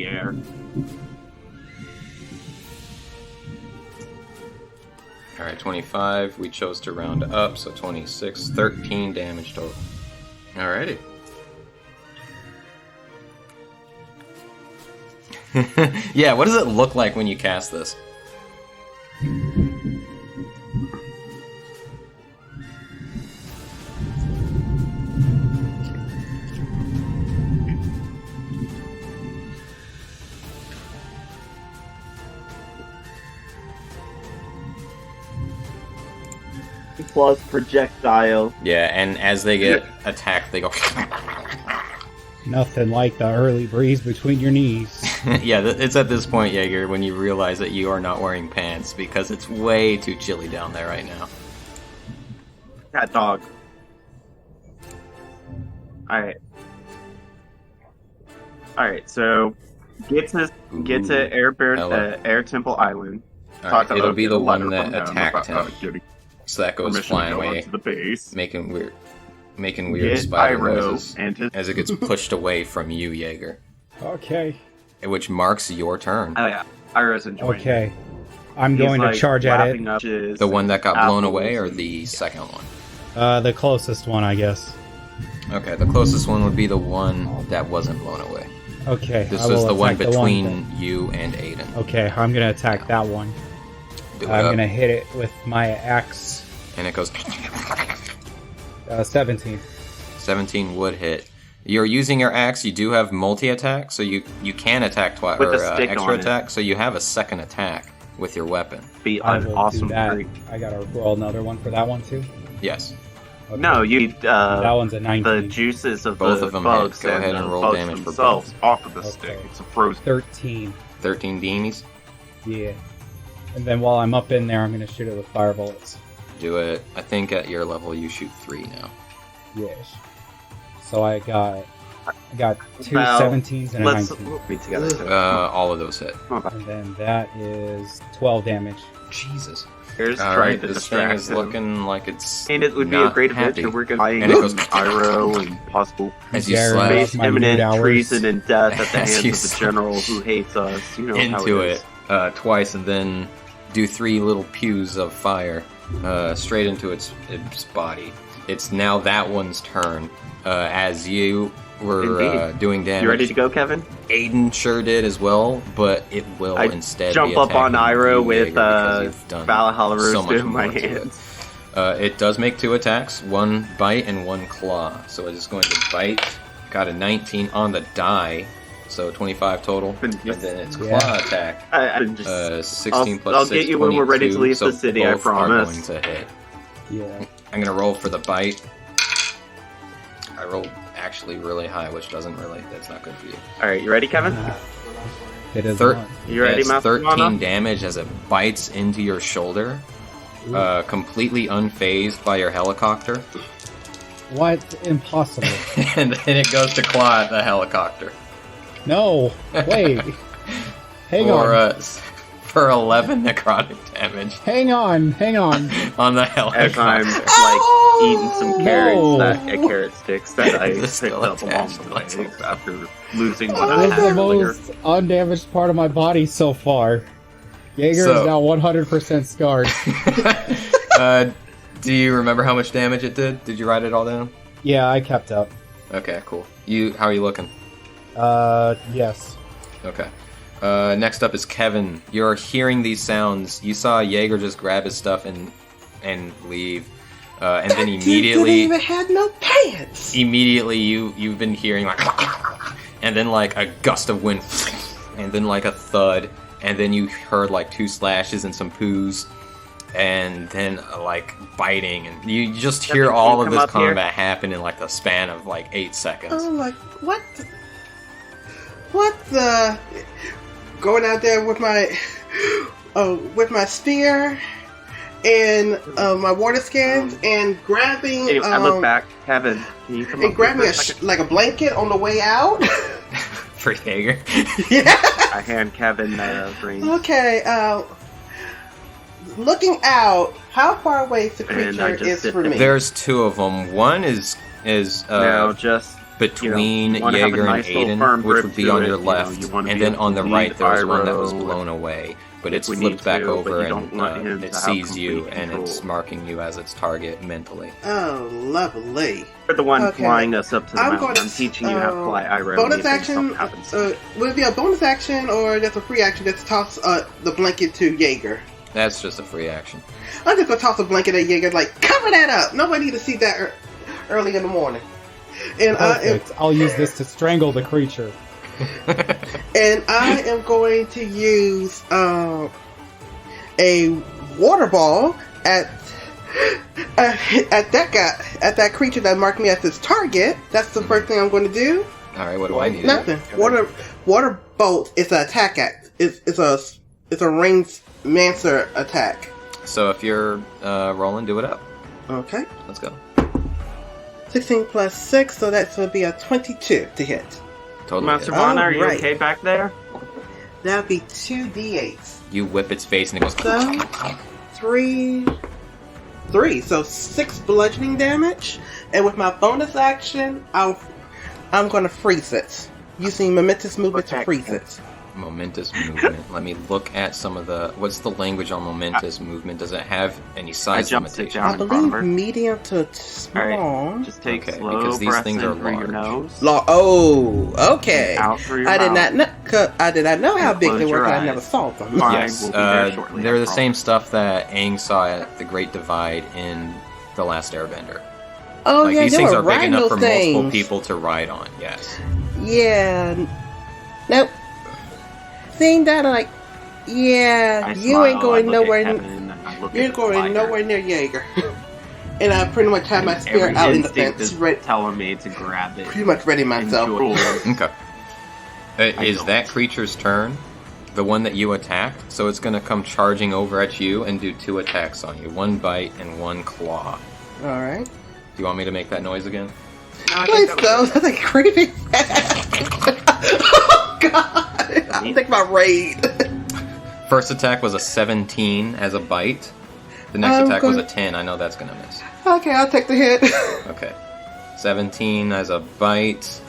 Speaker 10: yeah.
Speaker 1: Alright, 25. We chose to round up, so 26. 13 damage total. Alrighty. Yeah, what does it look like when you cast this?
Speaker 10: Plus projectile.
Speaker 1: Yeah, and as they get attacked, they go...
Speaker 4: Nothing like the early breeze between your knees.
Speaker 1: Yeah, it's at this point, Jaeger, when you realize that you are not wearing pants because it's way too chilly down there right now.
Speaker 10: Cat dog. Alright. Alright, so get to Air Temple Island.
Speaker 1: Alright, it'll be the one that attacked him. So that goes flying away,
Speaker 10: to the base.
Speaker 1: making weird spider noises as it gets pushed away from you, Jaeger.
Speaker 4: Okay.
Speaker 1: Which marks your turn.
Speaker 10: Oh yeah, Iroh's enjoying.
Speaker 4: Okay. I'm going to charge at it.
Speaker 1: The one that got blown away, or the second one?
Speaker 4: The closest one, I guess.
Speaker 1: Okay, the closest one would be the one that wasn't blown away.
Speaker 4: Okay.
Speaker 1: This is the one between you and Ayeden.
Speaker 4: Okay, I'm going to attack that one. I'm going to hit it with my axe.
Speaker 1: And it goes...
Speaker 4: 17.
Speaker 1: 17 would hit. You're using your axe, you do have multi-attack, so you can attack twice, or extra attack, so you have a second attack with your weapon.
Speaker 10: Be an awesome
Speaker 4: treat. I gotta roll another one for that one too?
Speaker 1: Yes.
Speaker 10: Okay. No, you need
Speaker 4: that one's a 19.
Speaker 10: the juices of
Speaker 1: both
Speaker 10: the
Speaker 1: of them
Speaker 10: bugs
Speaker 1: hit. Go ahead and roll damage for both.
Speaker 10: Off of the stick. It's a frozen.
Speaker 4: 13.
Speaker 1: 13 beanies?
Speaker 4: Yeah. And then while I'm up in there, I'm gonna shoot it with fire bullets.
Speaker 1: Do it. I think at your level you shoot 3 now.
Speaker 4: Yes. So I got 2 17s and a 19.
Speaker 10: Be together.
Speaker 1: All of those hit.
Speaker 4: And then that is 12 damage.
Speaker 1: Jesus.
Speaker 10: Here's
Speaker 1: Alright, this thing is looking like it's
Speaker 10: and it would be a great adventure. We're going to
Speaker 1: and it goes
Speaker 10: Pyro and possible
Speaker 1: as you slash
Speaker 10: face imminent treason and death at the hands of
Speaker 1: you
Speaker 10: the general who hates us. You know
Speaker 1: into
Speaker 10: how it is.
Speaker 1: Twice, and then do 3 little pews of fire straight into its body. It's now that one's turn. As you were doing damage.
Speaker 10: You ready to go, Kevin?
Speaker 1: Ayeden sure did as well, but it will instead
Speaker 10: jump
Speaker 1: be
Speaker 10: up on Iroh with
Speaker 1: Valhalla
Speaker 10: Roast in my hands.
Speaker 1: It does make 2 attacks, 1 bite and 1 claw. So it is going to bite. Got a 19 on the die, so 25 total. And then its claw attack. 16 plus
Speaker 10: I'll
Speaker 1: 6,
Speaker 10: get you when we're ready to leave the city, I promise.
Speaker 1: Are going to hit.
Speaker 4: Yeah.
Speaker 1: I'm going to roll for the bite. I rolled actually really high, which that's not good for you.
Speaker 10: Alright, you ready, Kevin?
Speaker 4: It is
Speaker 10: you ready, Master
Speaker 1: 13 damage as it bites into your shoulder. Completely unfazed by your helicopter.
Speaker 4: What? Impossible.
Speaker 1: And then it goes to claw at the helicopter.
Speaker 4: No! Wait! Hang on.
Speaker 1: For 11 necrotic damage.
Speaker 4: Hang on!
Speaker 1: On the helicopter.
Speaker 10: As I'm eating some carrot sticks that I picked up along the way after losing what I
Speaker 4: That
Speaker 10: had
Speaker 4: was the
Speaker 10: earlier.
Speaker 4: most undamaged part of my body so far. Jaeger is now 100% scarred.
Speaker 1: Do you remember how much damage it did? Did you write it all down?
Speaker 4: Yeah, I kept up.
Speaker 1: Okay, cool. How are you looking?
Speaker 4: Yes.
Speaker 1: Okay. Next up is Kevin. You're hearing these sounds. You saw Jaeger just grab his stuff and leave. And then immediately...
Speaker 9: didn't even have no pants!
Speaker 1: Immediately, you've been hearing like... And then like a gust of wind. And then like a thud. And then you heard like 2 slashes and some poos. And then like biting. And you just hear all of this combat happen in like the span of like 8 seconds.
Speaker 9: I'm like, what the... Going out there with my spear and my water skins and grabbing.
Speaker 10: Hey, I look back, Kevin. Can you come
Speaker 9: and grabbing a blanket on the way out.
Speaker 1: For Jaeger.
Speaker 9: Yeah.
Speaker 10: I hand Kevin the ring.
Speaker 9: Okay. Looking out, how far away the creature is from me?
Speaker 1: There's 2 of them. One is
Speaker 10: now just
Speaker 1: between Jaeger and Ayeden, which would be on your left, and then on the right there was one that was blown away, but it's flipped back over and it sees you and it's marking you as its target mentally.
Speaker 9: Oh, lovely.
Speaker 10: You're the one flying us up to the mountain. I'm teaching you how to fly Iroh.
Speaker 9: Bonus action, would it be a bonus action or just a free action just to toss the blanket to Jaeger?
Speaker 1: That's just a free action.
Speaker 9: I'm just gonna toss a blanket at Jaeger, like, cover that up! Nobody need to see that early in the morning. And
Speaker 4: I'll use this to strangle the creature.
Speaker 9: And I am going to use a water ball at that creature that marked me as its target. That's the first thing I'm going to do.
Speaker 1: All right, what do I need?
Speaker 9: Nothing. Water bolt is an attack act. It's a ranged Mancer attack.
Speaker 1: So if you're rolling, do it up.
Speaker 9: Okay.
Speaker 1: Let's go.
Speaker 9: 16 plus 6, so that's going to be a 22 to hit.
Speaker 1: Totally.
Speaker 10: Master Vaughn, are you okay back there?
Speaker 9: That'll be 2d8s.
Speaker 1: You whip its face and it goes...
Speaker 9: So, 3, so 6 bludgeoning damage. And with my bonus action, I'm going to freeze it. Using momentous movement to freeze it.
Speaker 1: Momentous movement. Let me look at some of the... What's the language on momentous movement? Does it have any size limitations?
Speaker 9: I believe medium to small.
Speaker 10: Right. Just take slow
Speaker 1: because these things are
Speaker 10: through your nose.
Speaker 9: Oh, okay.
Speaker 10: Out through your
Speaker 9: I did
Speaker 10: mouth.
Speaker 9: not know how big they were because I never saw them.
Speaker 1: Yes, they're the same stuff that Aang saw at the Great Divide in The Last Airbender.
Speaker 9: Oh, yeah,
Speaker 1: these
Speaker 9: they
Speaker 1: things
Speaker 9: were
Speaker 1: are big enough for
Speaker 9: things.
Speaker 1: multiple people to ride on, yes.
Speaker 9: Yeah. Nope. Seeing that, I'm like, yeah, you ain't going nowhere. You're going nowhere near Jaeger. And I pretty much have my spear out in the fence,
Speaker 10: telling me to grab it.
Speaker 9: Pretty much ready myself.
Speaker 1: Okay. Is that creature's turn? The one that you attacked? So it's going to come charging over at you and do 2 attacks on you. 1 bite and 1 claw.
Speaker 9: Alright.
Speaker 1: Do you want me to make that noise again?
Speaker 9: Please don't. That's like creepy. Oh god. I'll take my raid.
Speaker 1: First attack was a 17 as a bite. The next attack was a 10. I know that's going to miss.
Speaker 9: Okay, I'll take the hit.
Speaker 1: Okay. 17 as a bite.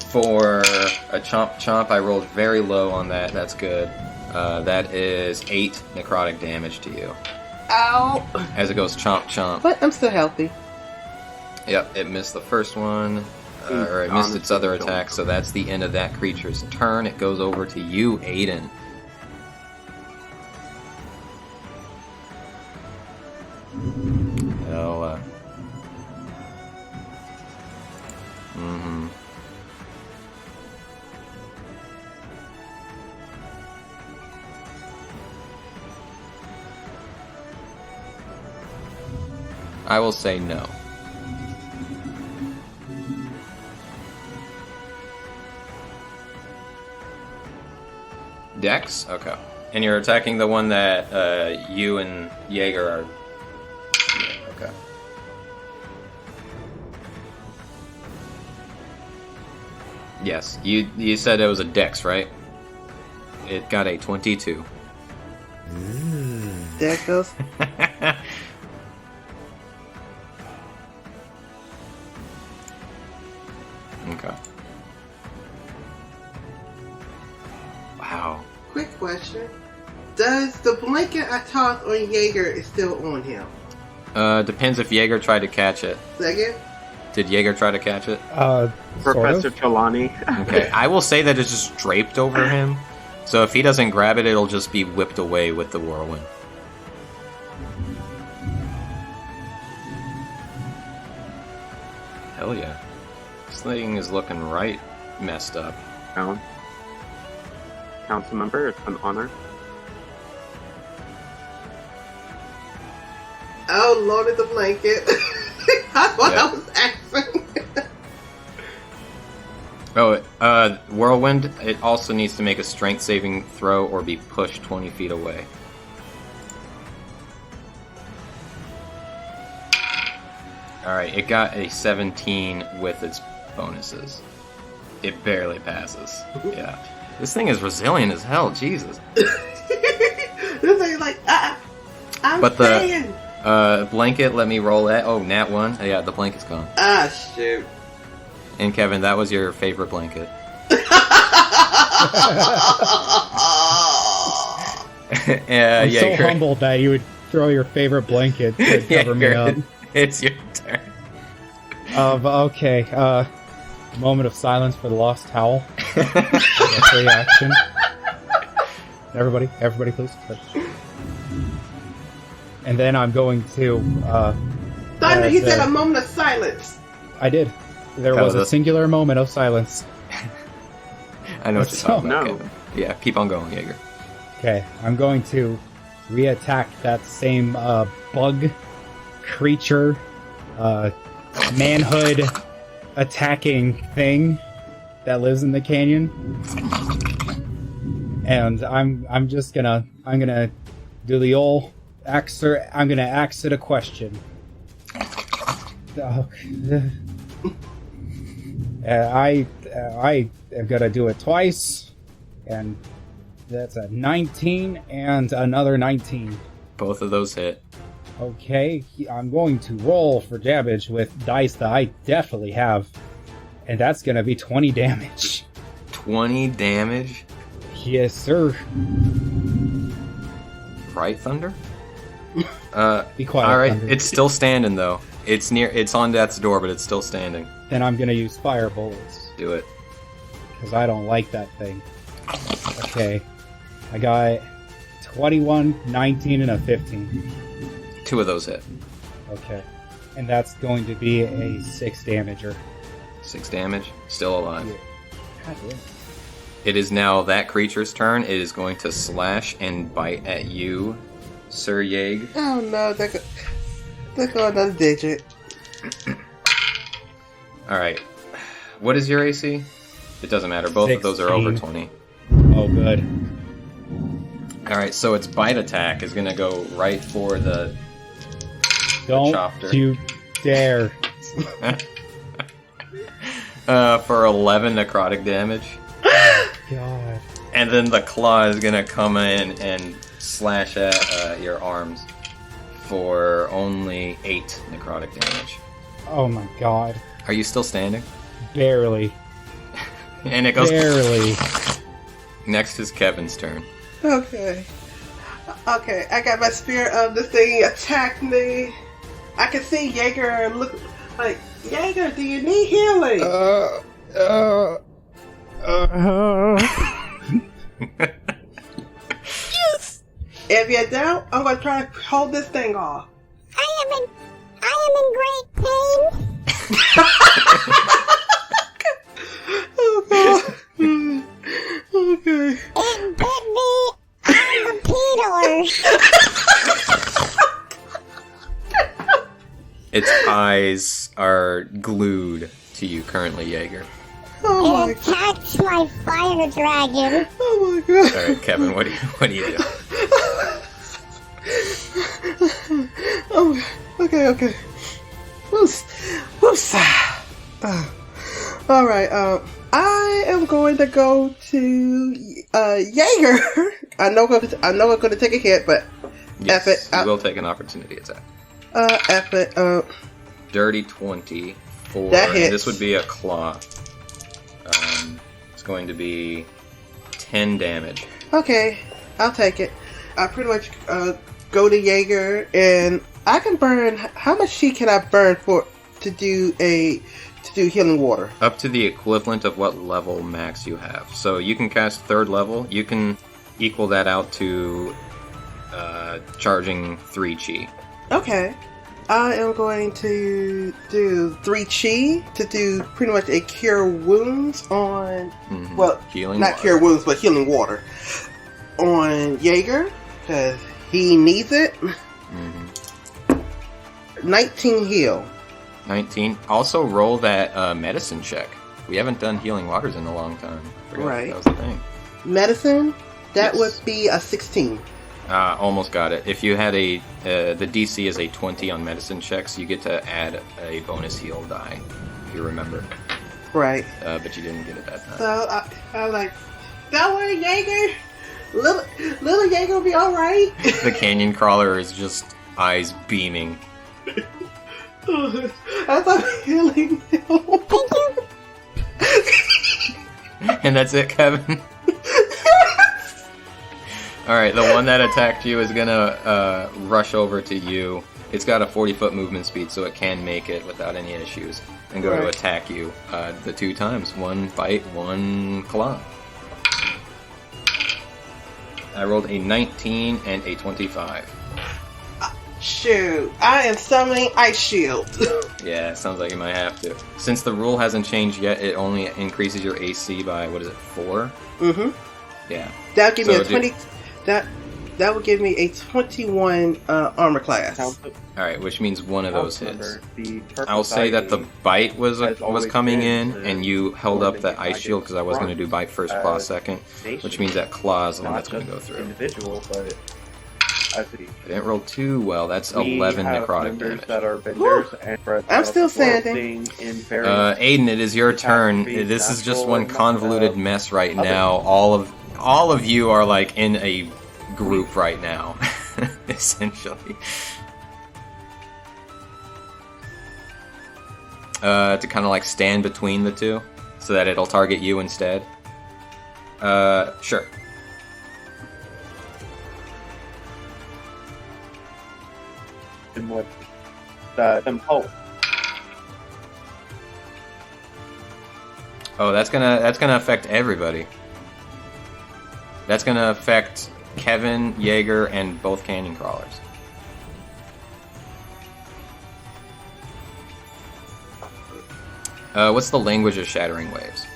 Speaker 1: For a chomp, I rolled very low on that. That's good. That is 8 necrotic damage to you.
Speaker 9: Ow!
Speaker 1: As it goes chomp.
Speaker 9: But I'm still healthy.
Speaker 1: Yep, it missed the first one. Or it missed its other attack, so that's the end of that creature's turn. It goes over to you, Ayeden. Oh, I will say no. Dex? Okay. And you're attacking the one that you and Jaeger are... Yeah, okay. Yes, you said it was a Dex, right? It got a 22.
Speaker 9: There it goes.
Speaker 1: Okay. Wow.
Speaker 9: Quick question. Does the blanket I tossed on Jaeger is still on him?
Speaker 1: Depends if Jaeger tried to catch it.
Speaker 9: Again?
Speaker 1: Did Jaeger try to catch it?
Speaker 12: Professor Trelawney.
Speaker 1: Okay, I will say that it's just draped over him. So if he doesn't grab it, it'll just be whipped away with the whirlwind. Hell yeah. This thing is looking right messed up.
Speaker 12: Council member, it's an honor.
Speaker 9: Oh, Lord of the blanket. That's what I was asking.
Speaker 1: Whirlwind, it also needs to make a strength saving throw or be pushed 20 feet away. Alright, it got a 17 with its bonuses. It barely passes. Yeah. This thing is resilient as hell, Jesus.
Speaker 9: This thing's like, I'm
Speaker 1: But
Speaker 9: saying.
Speaker 1: the blanket, let me roll that. Oh, nat 1. Yeah, the blanket's gone.
Speaker 9: Ah, shoot.
Speaker 1: And Kevin, that was your favorite blanket.
Speaker 4: I'm so humbled that you would throw your favorite blanket to cover me up.
Speaker 1: It's your turn.
Speaker 4: Okay, moment of silence for the lost towel. Free action. Everybody please. And then I'm going to...
Speaker 9: Thunder, he said a moment of silence.
Speaker 4: I did. There was a singular moment of silence.
Speaker 1: I know what you're talking about. No. Yeah, keep on going, Jaeger.
Speaker 4: Okay, I'm going to re-attack that same bug creature, manhood attacking thing that lives in the canyon. And I'm gonna do the old axer. I'm gonna ax it a question. I am gonna do it twice, and that's a 19 and another 19.
Speaker 1: Both of those hit.
Speaker 4: Okay, I'm going to roll for damage with dice that I definitely have, and that's gonna be 20 damage.
Speaker 1: 20 damage?
Speaker 4: Yes, sir.
Speaker 1: Right, Thunder?
Speaker 4: Be quiet,
Speaker 1: Alright,
Speaker 4: Thunder.
Speaker 1: it's still standing though. It's on death's door, but it's still standing.
Speaker 4: Then I'm gonna use fire bullets.
Speaker 1: Do it.
Speaker 4: Because I don't like that thing. Okay. I got 21, 19, and a 15.
Speaker 1: 2 of those hit.
Speaker 4: Okay. And that's going to be a 6 damager.
Speaker 1: 6 damage. Still alive.
Speaker 4: God damn.
Speaker 1: It is now that creature's turn. It is going to slash and bite at you, Sir Yeg.
Speaker 9: Oh no, they're going another digit.
Speaker 1: Alright. What is your AC? It doesn't matter. Both 16. Of those are over 20.
Speaker 4: Oh, good.
Speaker 1: Alright, so its bite attack is going to go right for the chopper.
Speaker 4: Don't you dare.
Speaker 1: For 11 necrotic damage.
Speaker 4: God.
Speaker 1: And then the claw is going to come in and slash at your arms for only 8 necrotic damage.
Speaker 4: Oh my god.
Speaker 1: Are you still standing?
Speaker 4: Barely.
Speaker 1: And it goes...
Speaker 4: Barely.
Speaker 1: Next is Kevin's turn.
Speaker 9: Okay, I got my spear of this thing attack me. I can see Jaeger look like, Jaeger, do you need healing? Yes. If you don't, I'm gonna try to hold this thing off.
Speaker 13: I am in great pain.
Speaker 9: Oh god. Okay.
Speaker 13: It bit me on the peters.
Speaker 1: Its eyes are glued to you currently, Jaeger.
Speaker 9: Oh
Speaker 13: it attacks my fire dragon.
Speaker 9: Oh my god.
Speaker 1: Alright, Kevin, what do you do?
Speaker 9: Oh, okay. Woosah. Alright, I am going to go to Jaeger. I know I'm going to take a hit, but
Speaker 1: yes,
Speaker 9: F it.
Speaker 1: You will take an opportunity attack.
Speaker 9: F it.
Speaker 1: Dirty 20 for...
Speaker 9: That hits.
Speaker 1: This would be a claw. It's going to be 10 damage.
Speaker 9: Okay, I'll take it. I pretty much go to Jaeger and I can burn. How much chi can I burn to do healing water?
Speaker 1: Up to the equivalent of what level max you have. So you can cast 3rd level. You can equal that out to charging 3 chi.
Speaker 9: Okay. I am going to do 3 chi to do pretty much a cure wounds on, well,
Speaker 1: healing
Speaker 9: not
Speaker 1: water.
Speaker 9: Cure wounds, but healing water on Jaeger, because he needs it. 19 heal.
Speaker 1: 19. Also roll that medicine check. We haven't done healing waters in a long time.
Speaker 9: Right.
Speaker 1: That was the thing.
Speaker 9: Medicine, that
Speaker 1: Yes.
Speaker 9: would be a 16.
Speaker 1: Almost got it. If you had the DC is a 20 on medicine checks, you get to add a bonus heal die, if you remember.
Speaker 9: Right.
Speaker 1: But you didn't get it that time.
Speaker 9: So I was like, don't worry, Jaeger. Little Jaeger will be alright.
Speaker 1: The canyon crawler is just eyes beaming.
Speaker 9: I thought healing.
Speaker 1: And that's it, Kevin? Alright, the one that attacked you is gonna rush over to you. It's got a 40-foot movement speed, so it can make it without any issues. And go to attack you the 2 times. 1 bite, 1 claw. I rolled a 19 and a 25.
Speaker 9: Shoot, I am summoning Ice Shield.
Speaker 1: Yeah, sounds like you might have to. Since the rule hasn't changed yet, it only increases your AC by, 4?
Speaker 9: Mm-hmm.
Speaker 1: Yeah.
Speaker 9: That'll give me a 20... That would give me a 21 armor class.
Speaker 1: Alright, which means one of those hits. I'll say that the bite was coming in, and you held up that ice shield because I was going to do bite first, claw second, which means that claw is the one that's going to go through.
Speaker 11: Individual, but
Speaker 1: I didn't roll too well. That's 11 necrotic damage.
Speaker 11: That are benders and
Speaker 9: I'm still standing.
Speaker 1: Ayeden, it is your turn. This is just one convoluted mess right now. All of you are like in a group right now, essentially. To kind of like stand between the two, so that it'll target you instead. Sure.
Speaker 11: And what them hope.
Speaker 1: Oh, that's gonna affect everybody. That's gonna affect Kevin, Jaeger, and both canyon crawlers. What's the language of shattering waves?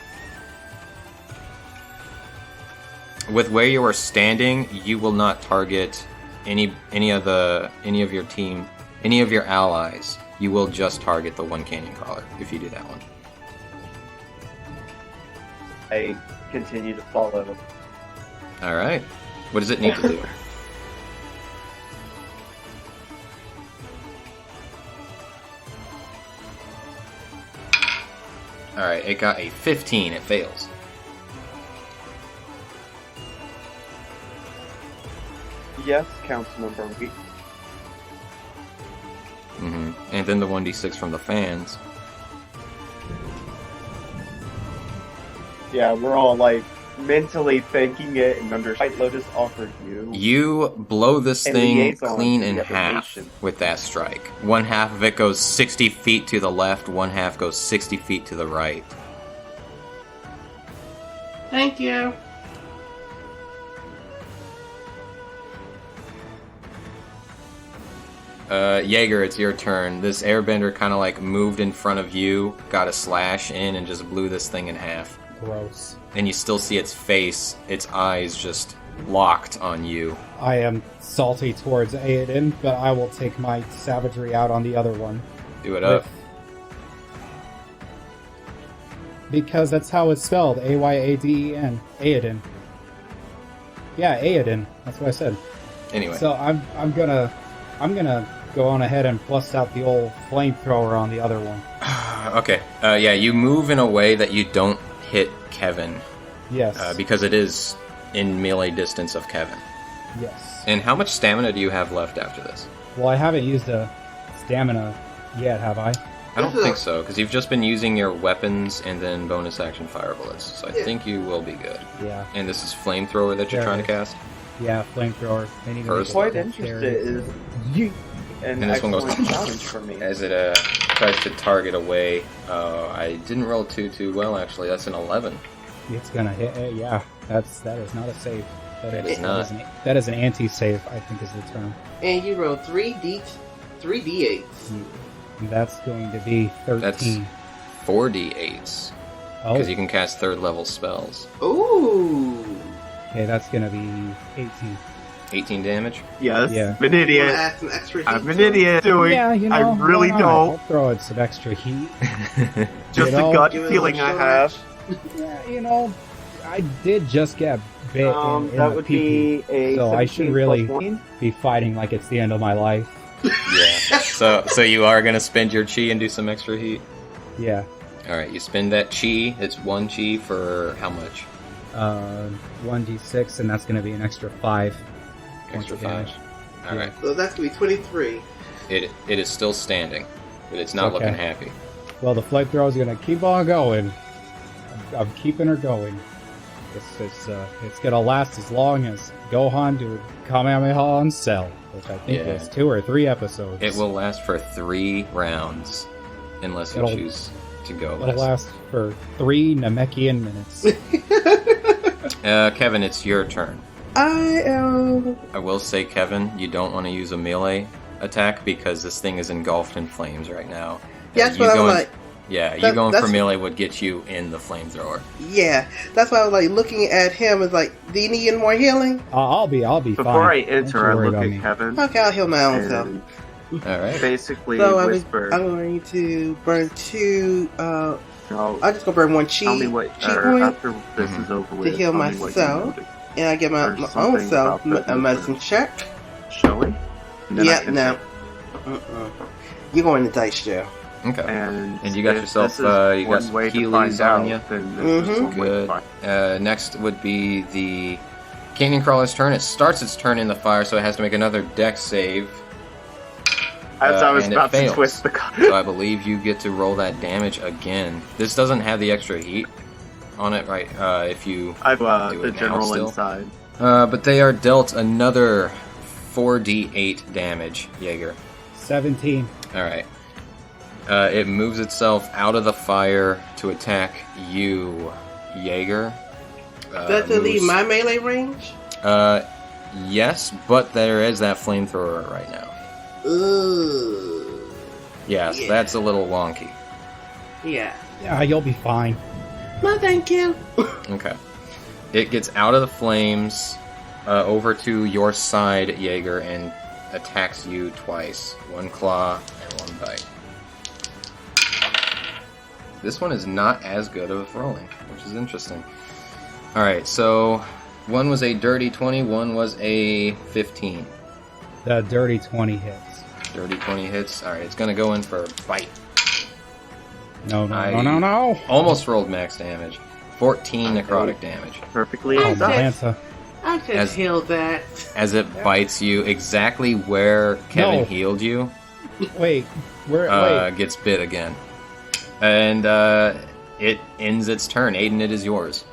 Speaker 1: With where you are standing, you will not target any of your team, any of your allies. You will just target the one canyon crawler if you do that one.
Speaker 11: I continue to follow.
Speaker 1: All right. What does it need to do? All right. It got a 15. It fails.
Speaker 11: Yes, Councilmember Week.
Speaker 1: Mm-hmm. And then the 1d6 from the fans.
Speaker 11: Yeah, we're all like mentally thanking it, and under White Lotus offered you.
Speaker 1: You blow this thing
Speaker 11: liaison
Speaker 1: clean
Speaker 11: to
Speaker 1: in
Speaker 11: the other
Speaker 1: half
Speaker 11: nation.
Speaker 1: with that strike. One half of it goes 60 feet to the left, one half goes 60 feet to the right.
Speaker 9: Thank you.
Speaker 1: Jaeger, it's your turn. This airbender kind of like moved in front of you, got a slash in, and just blew this thing in half.
Speaker 4: Gross.
Speaker 1: And you still see its face, its eyes just locked on you.
Speaker 4: I am salty towards Ayeden, but I will take my savagery out on the other one.
Speaker 1: Do it up.
Speaker 4: Because that's how it's spelled. Ayeden. Ayeden. Yeah, Ayeden. That's what I said.
Speaker 1: Anyway.
Speaker 4: So I'm gonna go on ahead and bust out the old flamethrower on the other one.
Speaker 1: Okay. Yeah, you move in a way that you don't hit Kevin.
Speaker 4: Yes.
Speaker 1: Because it is in melee distance of Kevin.
Speaker 4: Yes.
Speaker 1: And how much stamina do you have left after this?
Speaker 4: Well, I haven't used a stamina yet, have I?
Speaker 1: I don't think so, because you've just been using your weapons and then bonus action fire bullets. So I think you will be good.
Speaker 4: Yeah.
Speaker 1: And this is flamethrower that you're
Speaker 4: There
Speaker 1: trying
Speaker 4: it
Speaker 1: to cast?
Speaker 4: Yeah, flamethrower. They need to
Speaker 1: First.
Speaker 4: make it
Speaker 11: Quite interested is an
Speaker 1: And this one goes
Speaker 11: excellent challenge for me.
Speaker 1: as it tries to target away. I didn't roll too well, actually. That's an 11.
Speaker 4: It's gonna hit. Yeah, that is not a save.
Speaker 1: That is not.
Speaker 4: That is an anti-save, I think is the term.
Speaker 9: And you roll 3d8s.
Speaker 4: That's going to be 13.
Speaker 1: That's 4d8s.
Speaker 4: Oh.
Speaker 1: Because you can cast 3rd level spells.
Speaker 9: Ooh.
Speaker 4: Okay, that's gonna be 18.
Speaker 1: 18 damage?
Speaker 11: Yes.
Speaker 4: Yeah.
Speaker 11: I'm an idiot.
Speaker 9: Add some extra
Speaker 11: I'm
Speaker 9: heat
Speaker 11: an
Speaker 9: to it.
Speaker 11: idiot. Doing.
Speaker 4: Yeah, you know,
Speaker 11: I really
Speaker 4: why not? I'll
Speaker 11: don't.
Speaker 4: throw in some extra heat.
Speaker 11: Just
Speaker 4: You
Speaker 11: a
Speaker 4: know,
Speaker 11: gut
Speaker 9: give it a
Speaker 11: feeling
Speaker 9: little
Speaker 11: I
Speaker 9: shoulder
Speaker 11: have.
Speaker 4: Yeah, you know, I did just get bit in
Speaker 11: That
Speaker 4: the
Speaker 11: would
Speaker 4: pee-pee,
Speaker 11: be a
Speaker 4: so I
Speaker 11: 17
Speaker 4: should really
Speaker 11: plus 1.
Speaker 4: be fighting like it's the end of my life.
Speaker 1: Yeah. So you are going to spend your chi and do some extra heat?
Speaker 4: Yeah.
Speaker 1: Alright, you spend that chi. It's 1 chi for how much?
Speaker 4: 1d6, and that's going to be an extra 5.
Speaker 1: Extra
Speaker 4: points of damage.
Speaker 1: 5. Alright.
Speaker 9: So that's going to be 23.
Speaker 1: It is still standing, but it's not
Speaker 4: Okay.
Speaker 1: looking happy.
Speaker 4: Well, the flamethrower is going to keep on going. I'm keeping her going. It's going to last as long as Gohan do Kamehameha on Cell, which I think
Speaker 1: Yeah.
Speaker 4: is 2 or 3 episodes.
Speaker 1: It will last for 3 rounds, unless you
Speaker 4: It'll-
Speaker 1: choose to go
Speaker 4: It'll
Speaker 1: less.
Speaker 4: last for 3 Namekian minutes.
Speaker 1: Kevin, it's your turn.
Speaker 9: I am.
Speaker 1: I will say, Kevin, you don't want to use a melee attack because this thing is engulfed in flames right now.
Speaker 9: Yeah, that's
Speaker 1: You
Speaker 9: what I'm
Speaker 1: going-
Speaker 9: like.
Speaker 1: Yeah, you
Speaker 9: That-
Speaker 1: going for
Speaker 9: that's-
Speaker 1: melee would get you in the flamethrower.
Speaker 9: Yeah, that's why I was like looking at him. Is like, do you need any more healing?
Speaker 4: I'll be
Speaker 11: Before
Speaker 4: fine.
Speaker 11: I enter, I
Speaker 4: Don't worry
Speaker 11: look
Speaker 4: about
Speaker 11: at
Speaker 4: me.
Speaker 11: Kevin.
Speaker 9: Okay, I'll heal my own self.
Speaker 11: and
Speaker 1: Alright.
Speaker 11: basically
Speaker 9: So I'm
Speaker 11: whisper.
Speaker 9: going to burn 2.
Speaker 11: "No,
Speaker 9: I'm just gonna burn 1
Speaker 11: tell me
Speaker 9: chi
Speaker 11: what,
Speaker 9: chi
Speaker 11: or
Speaker 9: point,
Speaker 11: after this is over with,
Speaker 9: to heal
Speaker 11: tell me what you
Speaker 9: myself.
Speaker 11: noticed.
Speaker 9: and I get my
Speaker 11: There's
Speaker 9: own
Speaker 11: something
Speaker 9: self
Speaker 11: about the
Speaker 9: a medicine check.
Speaker 11: Shall we? And then I
Speaker 9: Yeah,
Speaker 11: can
Speaker 9: no.
Speaker 11: check.
Speaker 9: You're going to dice jail.
Speaker 1: Okay.
Speaker 11: And
Speaker 1: you got
Speaker 11: if
Speaker 1: yourself,
Speaker 11: this is
Speaker 1: you got
Speaker 11: one
Speaker 1: some
Speaker 11: way to
Speaker 1: Heelys
Speaker 11: find
Speaker 1: on
Speaker 11: out,
Speaker 1: you.
Speaker 11: then this is one way to
Speaker 1: Good.
Speaker 11: find
Speaker 1: Next would be the Canyon Crawler's turn. It starts its turn in the fire, so it has to make another dex save.
Speaker 11: As I was
Speaker 1: and it
Speaker 11: about to
Speaker 1: fails.
Speaker 11: twist the card.
Speaker 1: So I believe you get to roll that damage again. This doesn't have the extra heat on it, right? If you
Speaker 11: I've
Speaker 1: do
Speaker 11: the
Speaker 1: it now
Speaker 11: general
Speaker 1: still.
Speaker 11: inside.
Speaker 1: But they are dealt another 4d8 damage, Jaeger.
Speaker 4: 17.
Speaker 1: Alright. It moves itself out of the fire to attack you, Jaeger.
Speaker 9: Does it leave
Speaker 1: moves-
Speaker 9: my melee range?
Speaker 1: Yes, but there is that flamethrower right now.
Speaker 9: Ooh.
Speaker 1: Yeah, so
Speaker 9: Yeah.
Speaker 1: that's a little wonky.
Speaker 9: Yeah.
Speaker 4: Yeah, you'll be fine.
Speaker 9: No, thank you.
Speaker 1: Okay. It gets out of the flames, over to your side, Jaeger, and attacks you twice. 1 claw and 1 bite. This one is not as good of rolling, which is interesting. Alright, so one was a dirty 20, one was a 15.
Speaker 4: The dirty 20 hits.
Speaker 1: Dirty 20 hits. Alright, it's gonna go in for a bite.
Speaker 4: No.
Speaker 1: Almost rolled max damage. 14 necrotic damage.
Speaker 11: Perfectly
Speaker 4: Oh,
Speaker 11: inside.
Speaker 4: Manta.
Speaker 9: I just
Speaker 1: As-
Speaker 9: healed that.
Speaker 1: As it bites you exactly where Kevin
Speaker 4: No.
Speaker 1: healed you,
Speaker 4: Wait, wait.
Speaker 1: gets bit again. And it ends its turn. Ayeden, it is yours.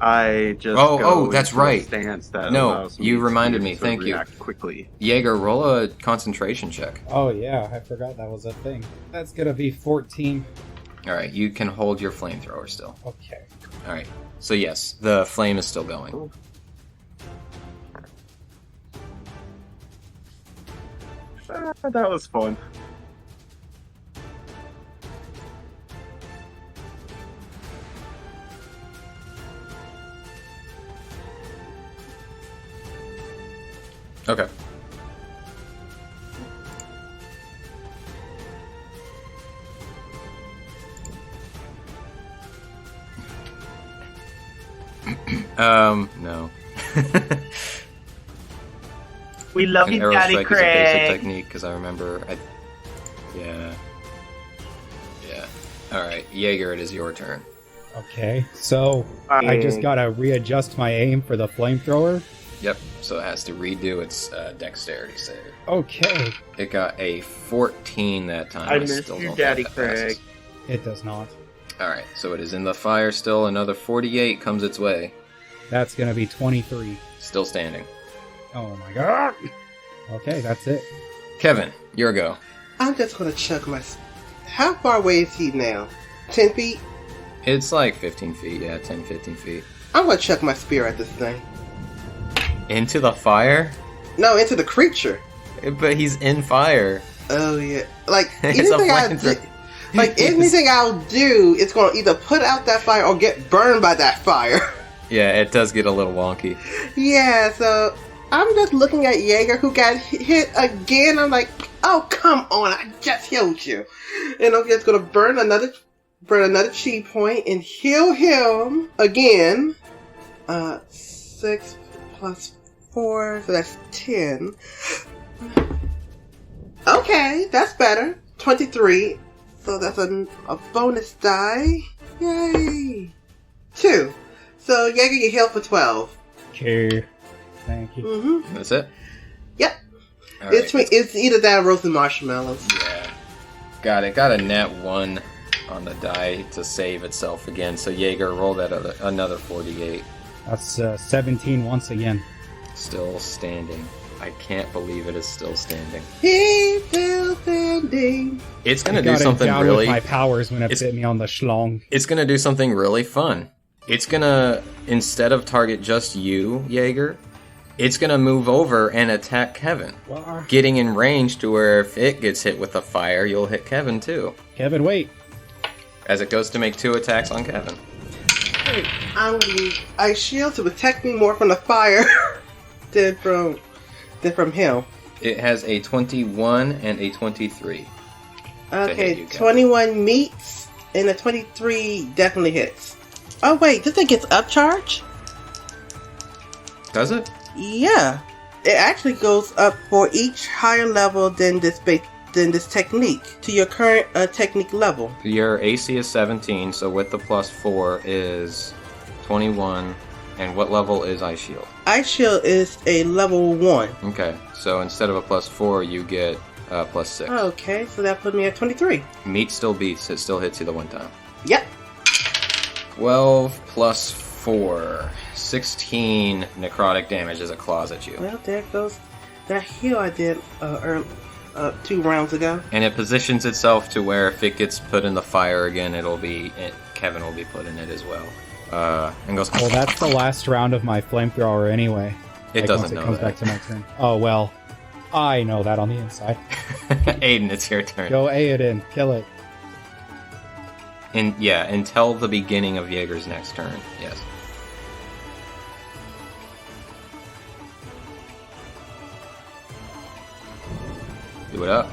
Speaker 11: I just
Speaker 1: Oh,
Speaker 11: go
Speaker 1: that's
Speaker 11: into a
Speaker 1: right.
Speaker 11: stance that
Speaker 1: No,
Speaker 11: allows me
Speaker 1: you reminded
Speaker 11: to
Speaker 1: me. Thank you.
Speaker 11: react quickly.
Speaker 1: Jaeger, roll a concentration check.
Speaker 4: Oh, yeah, I forgot that was a thing. That's gonna be 14.
Speaker 1: Alright, you can hold your flamethrower still.
Speaker 4: Okay.
Speaker 1: Alright, so yes, the flame is still going.
Speaker 11: That was fun.
Speaker 1: Okay. No.
Speaker 11: We love
Speaker 1: An
Speaker 11: you,
Speaker 1: arrow
Speaker 11: Daddy
Speaker 1: strike is a basic
Speaker 11: Craig.
Speaker 1: technique because I remember. Yeah. Alright, Jaeger, it is your turn.
Speaker 4: Okay, so I just gotta readjust my aim for the flamethrower.
Speaker 1: Yep, so it has to redo its dexterity save.
Speaker 4: Okay.
Speaker 1: It got a 14 that time.
Speaker 11: I
Speaker 1: still
Speaker 11: missed you,
Speaker 1: don't think
Speaker 11: Daddy
Speaker 1: that passes.
Speaker 11: Craig.
Speaker 4: It does not.
Speaker 1: Alright, so it is in the fire still. Another 48 comes its way.
Speaker 4: That's gonna be 23.
Speaker 1: Still standing.
Speaker 4: Oh my god! Okay, that's it.
Speaker 1: Kevin, your go.
Speaker 9: I'm just gonna chuck my... How far away is he now? 10 feet?
Speaker 1: It's like 15 feet, yeah, 10, 15 feet.
Speaker 9: I'm gonna chuck my spear at this thing.
Speaker 1: Into the fire?
Speaker 9: No, into the creature.
Speaker 1: But he's in fire.
Speaker 9: Oh yeah, like
Speaker 1: It's a
Speaker 9: anything anything I'll do, it's gonna either put out that fire or get burned by that fire.
Speaker 1: Yeah, it does get a little wonky.
Speaker 9: Yeah, so I'm just looking at Jaeger, who got hit again. I'm like, oh come on, I just healed you, and I'm just gonna burn another chi point and heal him again. 6 plus 4, so that's 10. Okay, that's better. 23. So that's a bonus die. Yay! 2. So Jaeger, you heal for 12.
Speaker 4: Okay. Thank you.
Speaker 9: Mm-hmm.
Speaker 1: That's it?
Speaker 9: Yep.
Speaker 1: All right.
Speaker 9: It's either that or roasted marshmallows.
Speaker 1: Yeah. Got it. Got a nat 1 on the die to save itself again. So Jaeger, roll that another 48.
Speaker 4: That's 17 once again.
Speaker 1: Still standing. I can't believe it is still standing.
Speaker 9: He's still standing.
Speaker 1: It's gonna do something really.
Speaker 4: With my powers when it bit me on the schlong.
Speaker 1: It's gonna do something really fun. It's gonna, instead of target just you, Jaeger, it's gonna move over and attack Kevin.
Speaker 4: What?
Speaker 1: Getting in range to where if it gets hit with a fire, you'll hit Kevin too.
Speaker 4: Kevin, wait.
Speaker 1: As it goes to make 2 attacks on Kevin.
Speaker 9: I'm gonna use Ice Shield to protect me more from the fire than from him.
Speaker 1: It has a 21 and a 23.
Speaker 9: Okay, 21 meets, and a 23 definitely hits. Oh wait, this thing gets upcharge?
Speaker 1: Does it?
Speaker 9: Yeah. It actually goes up for each higher level than this technique to your current technique level.
Speaker 1: Your AC is 17, so with the plus 4 is 21. And what level is Ice Shield?
Speaker 9: Ice Shield is a level 1.
Speaker 1: Okay, so instead of a plus 4, you get plus 6.
Speaker 9: Okay, so that put me at 23.
Speaker 1: Meat still beats, it still hits you the one time.
Speaker 9: Yep.
Speaker 1: 12 plus 4. 16 necrotic damage as it claws at you.
Speaker 9: Well, there goes that heal I did 2 rounds ago.
Speaker 1: And it positions itself to where if it gets put in the fire again, Kevin will be put in it as well. And goes.
Speaker 4: Well, that's the last round of my flamethrower anyway.
Speaker 1: It doesn't
Speaker 4: once
Speaker 1: know
Speaker 4: it comes
Speaker 1: that.
Speaker 4: back to my turn. Oh well, I know that on the inside.
Speaker 1: Ayeden, it's your turn.
Speaker 4: Go Ayeden, kill it.
Speaker 1: And yeah, until the beginning of Jaeger's next turn. Yes. Do it up.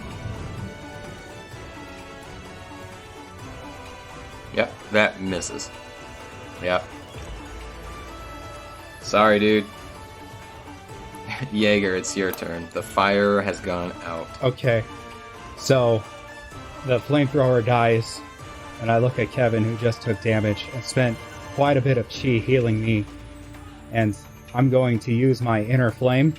Speaker 1: Yep, that misses. Yep. Sorry, dude. Jaeger, it's your turn. The fire has gone out.
Speaker 4: Okay, so the flamethrower dies, and I look at Kevin, who just took damage and spent quite a bit of chi healing me, and I'm going to use my inner flame,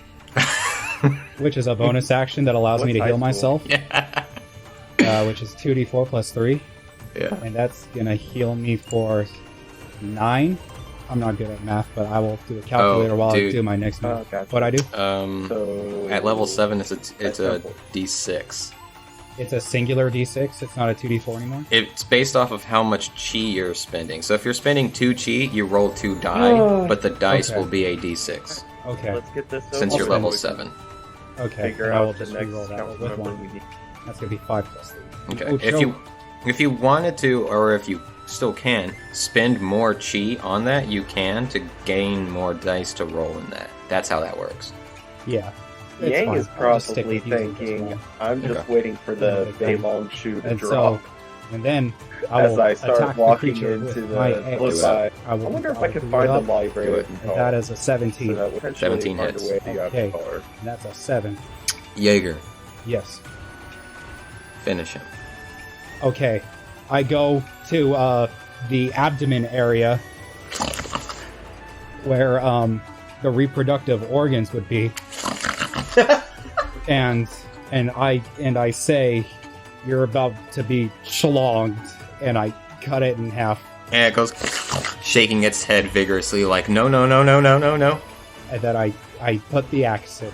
Speaker 4: which is a bonus action that allows me to heal myself.
Speaker 1: Yeah.
Speaker 4: Which is 2d4 plus 3.
Speaker 1: Yeah.
Speaker 4: And that's gonna heal me for 9. I'm not good at math, but I will do a calculator while I do my next move.
Speaker 11: Gotcha.
Speaker 4: What'd I do?
Speaker 11: So
Speaker 1: At level 7, it's a d6.
Speaker 4: It's a singular d6. It's not a 2d4 anymore.
Speaker 1: It's based off of how much chi you're spending. So if you're spending 2 chi, you roll 2 die, but the dice
Speaker 4: Okay.
Speaker 1: will be a d6
Speaker 4: Okay.
Speaker 11: let's get this
Speaker 1: since
Speaker 11: over
Speaker 1: you're
Speaker 11: with.
Speaker 1: level 7.
Speaker 4: Okay.
Speaker 11: Figure
Speaker 4: And I will
Speaker 11: out the
Speaker 4: just
Speaker 11: next
Speaker 4: reroll that
Speaker 11: council
Speaker 4: with
Speaker 11: member
Speaker 4: 1.
Speaker 11: we need.
Speaker 4: That's gonna be 5 plus 3.
Speaker 1: Okay.
Speaker 4: Oh,
Speaker 1: If you wanted to, or if you still can, spend more chi on that, you can to gain more dice to roll in that. That's how that works.
Speaker 4: Yeah. It's
Speaker 11: Yang
Speaker 4: fine.
Speaker 11: is
Speaker 4: I'll just stick
Speaker 11: probably
Speaker 4: with using this
Speaker 11: thinking,
Speaker 4: one.
Speaker 11: I'm just waiting for the
Speaker 4: Okay.
Speaker 11: Daylong shoe to
Speaker 4: And
Speaker 11: drop.
Speaker 4: and then I
Speaker 11: As
Speaker 4: will
Speaker 11: I start
Speaker 4: attack the
Speaker 11: walking
Speaker 4: creature
Speaker 11: into
Speaker 4: with
Speaker 11: the
Speaker 4: my
Speaker 11: flip
Speaker 4: axe.
Speaker 11: side.
Speaker 4: I
Speaker 11: I
Speaker 4: will
Speaker 11: wonder if I can
Speaker 4: do
Speaker 11: find
Speaker 4: it
Speaker 11: the
Speaker 4: up,
Speaker 11: library.
Speaker 4: and that is a 17.
Speaker 11: So that would potentially
Speaker 1: 17
Speaker 11: find
Speaker 1: hits.
Speaker 11: a way to the
Speaker 4: Okay.
Speaker 11: car.
Speaker 4: And that's a 7.
Speaker 1: Jaeger,
Speaker 4: Yes.
Speaker 1: finish him.
Speaker 4: Okay. I go to the abdomen area where the reproductive organs would be. and I say, you're about to be schlonged, and I cut it in half.
Speaker 1: And it goes shaking its head vigorously like, no, no, no, no, no, no, no.
Speaker 4: And then I put the axe in,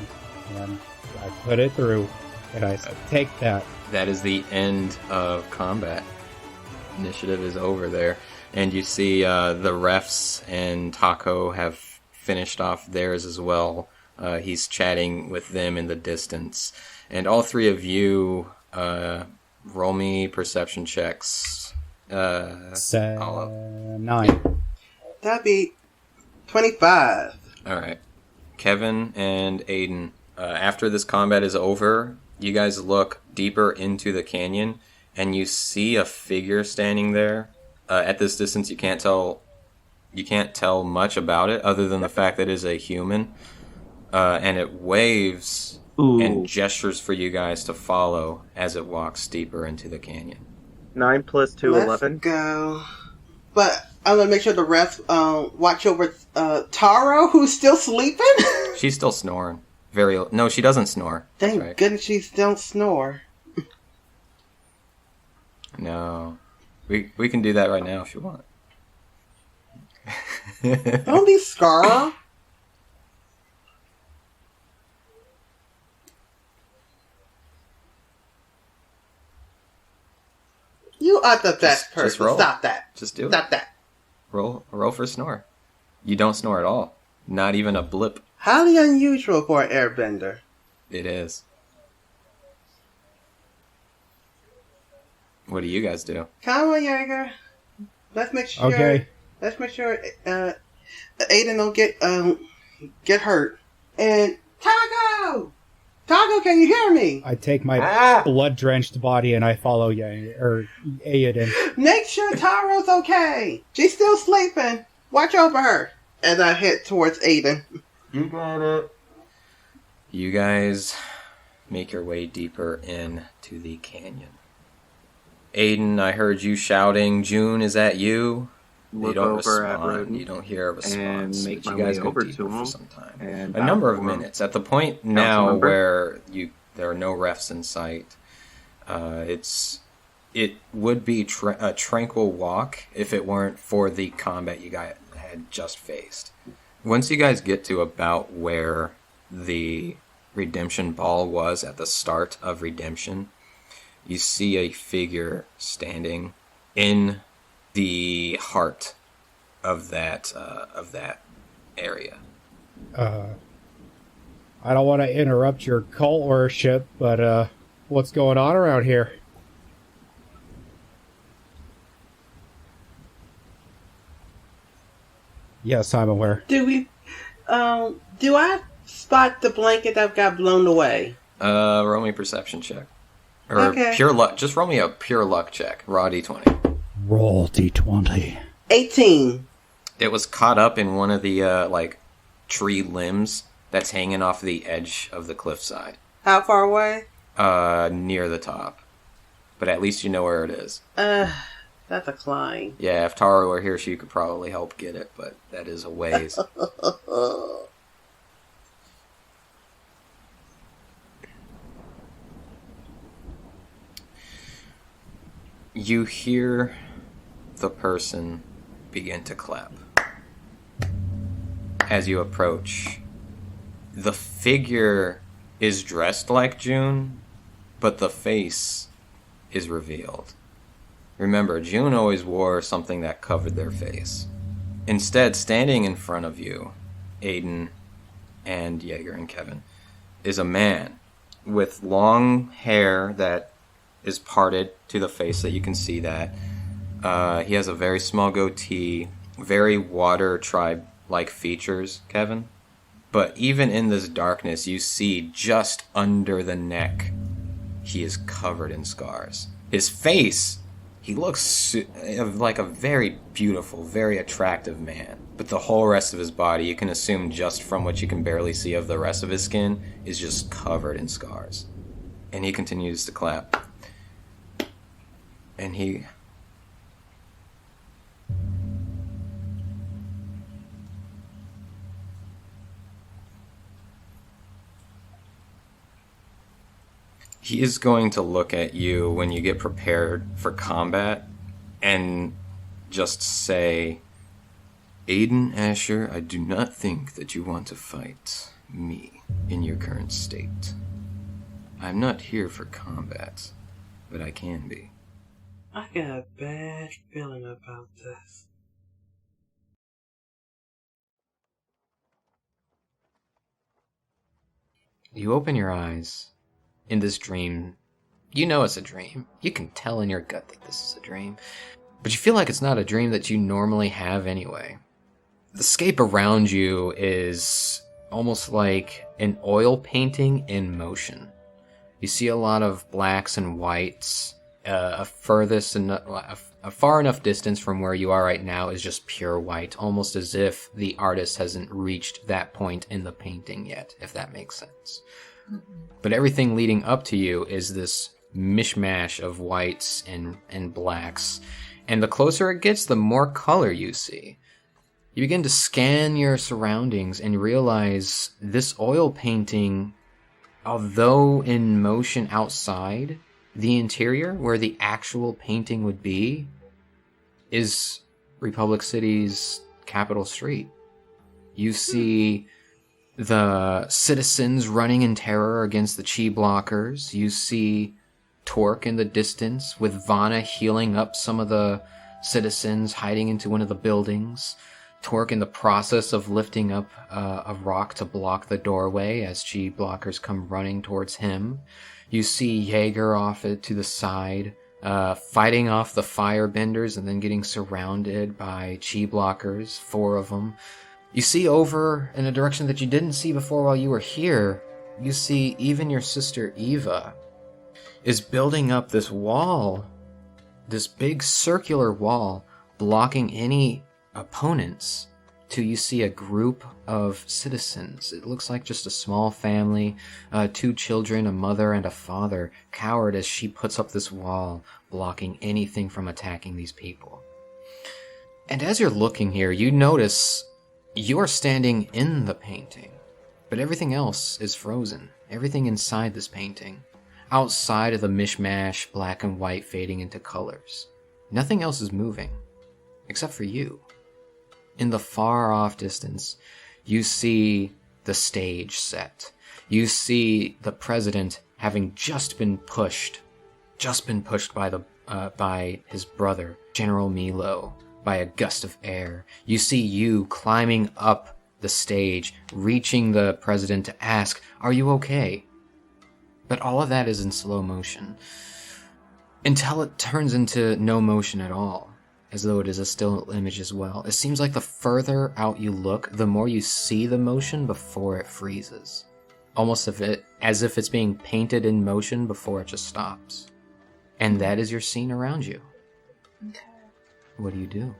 Speaker 4: and I put it through, and I said, take that.
Speaker 1: That is the end of combat. Initiative is over there. And you see the refs and Tako have finished off theirs as well. He's chatting with them in the distance. And all three of you roll me perception checks.
Speaker 4: 9.
Speaker 9: That'd be 25.
Speaker 1: Alright. Kevin and Ayeden, after this combat is over, you guys look deeper into the canyon, and you see a figure standing there. At this distance, you can't tell much about it, other than the fact that it is a human. And it waves and gestures for you guys to follow as it walks deeper into the canyon.
Speaker 10: 9 plus 2,
Speaker 9: Let's
Speaker 10: 11.
Speaker 9: Go. But I'm gonna make sure the rest watch over Taro, who's still sleeping.
Speaker 1: She's still snoring. No, she doesn't snore.
Speaker 9: Thank goodness she don't snore.
Speaker 1: No, we can do that right now if you want.
Speaker 9: Don't be Scar. You are the best person.
Speaker 1: Just roll.
Speaker 9: Stop that.
Speaker 1: Just do it.
Speaker 9: Stop that.
Speaker 1: Roll for snore. You don't snore at all. Not even a blip.
Speaker 9: Highly unusual for an airbender.
Speaker 1: It is. What do you guys do?
Speaker 9: Come on, Jaeger. Let's make sure.
Speaker 4: Okay.
Speaker 9: Let's make sure Ayeden don't get hurt. And Tako, can you hear me?
Speaker 4: I take my blood-drenched body and I follow Ayeden.
Speaker 9: Make sure Taro's okay. She's still sleeping. Watch over her. As I head towards Ayeden.
Speaker 1: You got it. You guys make your way deeper into the canyon. Ayeden, I heard you shouting, June, is that you?
Speaker 12: Look
Speaker 1: you don't
Speaker 12: over at
Speaker 1: respond.
Speaker 12: Rodney
Speaker 1: You don't hear a response.
Speaker 12: and make
Speaker 1: but
Speaker 12: my
Speaker 1: you guys
Speaker 12: way
Speaker 1: go
Speaker 12: over
Speaker 1: deeper
Speaker 12: to
Speaker 1: for
Speaker 12: him
Speaker 1: some time.
Speaker 12: and
Speaker 1: A number of
Speaker 12: bow for him.
Speaker 1: minutes. At the point now
Speaker 12: Councilmember?
Speaker 1: where there are no refs in sight, it would be a tranquil walk if it weren't for the combat you guys had just faced. Once you guys get to about where the redemption ball was at the start of redemption, you see a figure standing in the heart of that area.
Speaker 4: I don't want to interrupt your cult worship, but what's going on around here? Yes, I'm aware.
Speaker 9: Do I spot the blanket that got blown away?
Speaker 1: Roll me a perception check. Or
Speaker 9: Okay.
Speaker 1: pure luck. Just roll me a pure luck check. Raw d20.
Speaker 4: Roll d20.
Speaker 9: 18.
Speaker 1: It was caught up in one of the tree limbs that's hanging off the edge of the cliffside.
Speaker 9: How far away?
Speaker 1: Near the top. But at least you know where it is.
Speaker 9: That's a climb.
Speaker 1: Yeah, if Taro were here, she could probably help get it, but that is a ways. You hear the person begin to clap. As you approach, the figure is dressed like June, but the face is revealed. Remember, June always wore something that covered their face. Instead, standing in front of you, Ayeden and Jaeger and Kevin, is a man with long hair that is parted to the face that you can see that. He has a very small goatee, very water tribe-like features, Kevin. But even in this darkness, you see just under the neck, he is covered in scars. His face, he looks like a very beautiful, very attractive man. But the whole rest of his body, you can assume just from what you can barely see of the rest of his skin, is just covered in scars. And he continues to clap. And he is going to look at you when you get prepared for combat and just say, Ayeden Asher, I do not think that you want to fight me in your current state. I'm not here for combat, but I can be.
Speaker 14: I got a bad feeling about this.
Speaker 5: You open your eyes in this dream. You know it's a dream. You can tell in your gut that this is a dream. But you feel like it's not a dream that you normally have anyway. The scape around you is almost like an oil painting in motion. You see a lot of blacks and whites. A far enough distance from where you are right now is just pure white, almost as if the artist hasn't reached that point in the painting yet, if that makes sense. Mm-hmm. But everything leading up to you is this mishmash of whites and blacks. And the closer it gets, the more color you see. You begin to scan your surroundings and realize this oil painting, although in motion outside, the interior, where the actual painting would be, is Republic City's capital street. You see the citizens running in terror against the chi blockers. You see Torque in the distance, with Vanna healing up some of the citizens hiding into one of the buildings. Torque in the process of lifting up a rock to block the doorway as chi blockers come running towards him. You see Jaeger off to the side, fighting off the firebenders and then getting surrounded by chi blockers, 4 of them. You see over in a direction that you didn't see before while you were here, you see even your sister Eva is building up this wall, this big circular wall, blocking any opponents, till you see a group of citizens. It looks like just a small family, 2 children, a mother and a father, cowered as she puts up this wall, blocking anything from attacking these people. And as you're looking here, you notice you're standing in the painting, but everything else is frozen. Everything inside this painting, outside of the mishmash, black and white fading into colors. Nothing else is moving, except for you. In the far-off distance, you see the stage set. You see the president having just been pushed by his brother, General Milo, by a gust of air. You see you climbing up the stage, reaching the president to ask, "Are you okay?" But all of that is in slow motion, until it turns into no motion at all, as though it is a still image as well. It seems like the further out you look, the more you see the motion before it freezes. Almost as if it's being painted in motion before it just stops. And that is your scene around you.
Speaker 15: Okay.
Speaker 5: What do you do?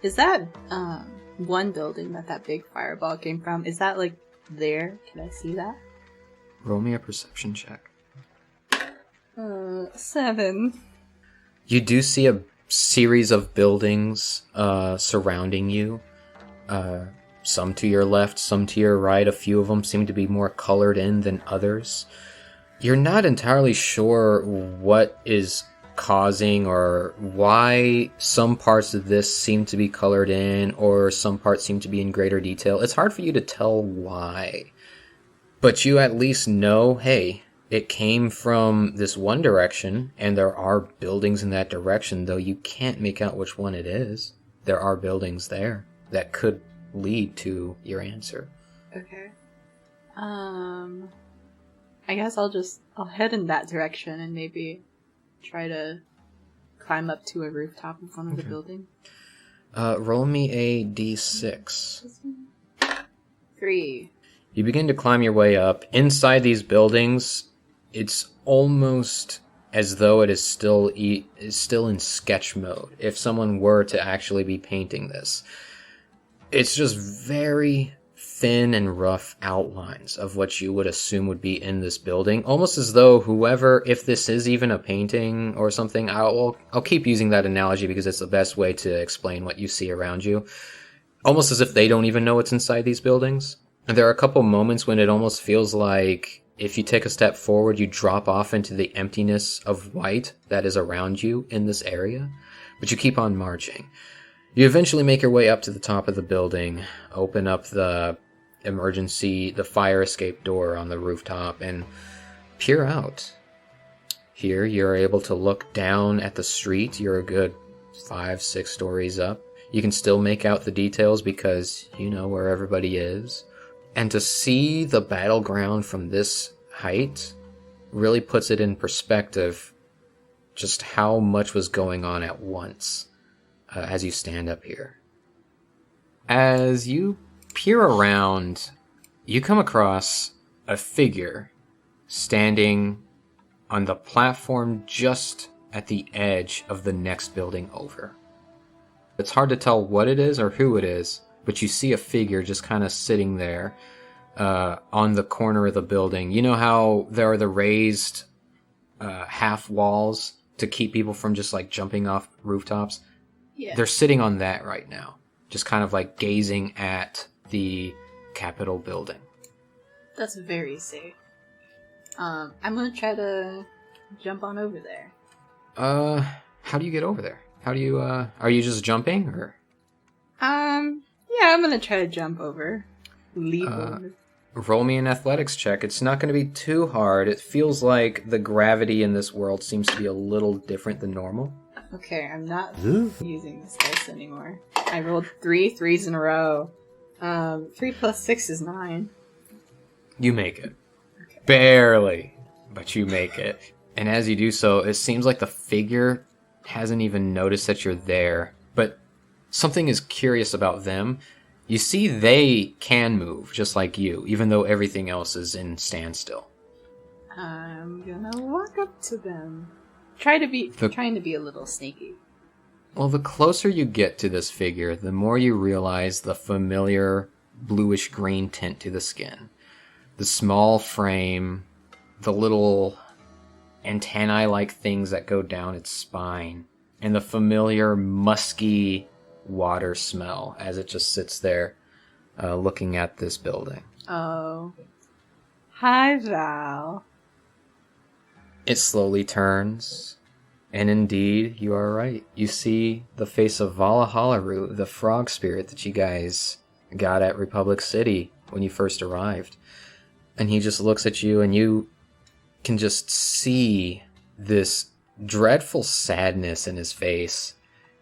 Speaker 15: Is that, one building that big fireball came from, is that, like, there? Can I see that?
Speaker 5: Roll me a perception check.
Speaker 15: 7.
Speaker 5: You do see a series of buildings surrounding you. Some to your left, some to your right. A few of them seem to be more colored in than others. You're not entirely sure what is causing or why some parts of this seem to be colored in or some parts seem to be in greater detail. It's hard for you to tell why. But you at least know, hey, it came from this one direction, and there are buildings in that direction, though you can't make out which one it is. There are buildings there that could lead to your answer.
Speaker 15: Okay. I guess I'll head in that direction and maybe try to climb up to a rooftop in front of the building.
Speaker 5: Roll me a d6.
Speaker 15: 3.
Speaker 5: You begin to climb your way up. Inside these buildings, it's almost as though it is still in sketch mode. If someone were to actually be painting this, it's just very thin and rough outlines of what you would assume would be in this building. Almost as though whoever, if this is even a painting or something, I'll keep using that analogy because it's the best way to explain what you see around you. Almost as if they don't even know what's inside these buildings. And there are a couple moments when it almost feels like if you take a step forward, you drop off into the emptiness of white that is around you in this area, but you keep on marching. You eventually make your way up to the top of the building, open up the fire escape door on the rooftop, and peer out. Here, you're able to look down at the street. You're a good 5-6 stories up. You can still make out the details because you know where everybody is. And to see the battleground from this height really puts it in perspective just how much was going on at once as you stand up here. As you peer around, you come across a figure standing on the platform just at the edge of the next building over. It's hard to tell what it is or who it is, but you see a figure just kind of sitting there on the corner of the building. You know how there are the raised half walls to keep people from just like jumping off rooftops?
Speaker 15: Yeah.
Speaker 5: They're sitting on that right now, just kind of like gazing at the Capitol building.
Speaker 15: That's very safe. I'm gonna try to jump on over there.
Speaker 5: How do you get over there? How do you, are you just jumping, or?
Speaker 15: Yeah, I'm gonna try to jump over. Leap over.
Speaker 5: Roll me an athletics check. It's not going to be too hard. It feels like the gravity in this world seems to be a little different than normal.
Speaker 15: Okay, I'm not using this dice anymore. I rolled 3 threes in a row. 3 plus 6 is 9.
Speaker 5: You make it. Okay. Barely, but you make it. And as you do so, it seems like the figure hasn't even noticed that you're there, but something is curious about them. You see they can move, just like you, even though everything else is in standstill.
Speaker 15: I'm gonna walk up to them. Trying to be a little sneaky.
Speaker 5: Well, the closer you get to this figure, the more you realize the familiar bluish-green tint to the skin. The small frame, the little antennae-like things that go down its spine, and the familiar musky water smell as it just sits there looking at this building.
Speaker 15: Oh. Hi, Val.
Speaker 5: It slowly turns, and indeed, you are right. You see the face of Valahalaru, the frog spirit that you guys got at Republic City when you first arrived. And he just looks at you, and you can just see this dreadful sadness in his face.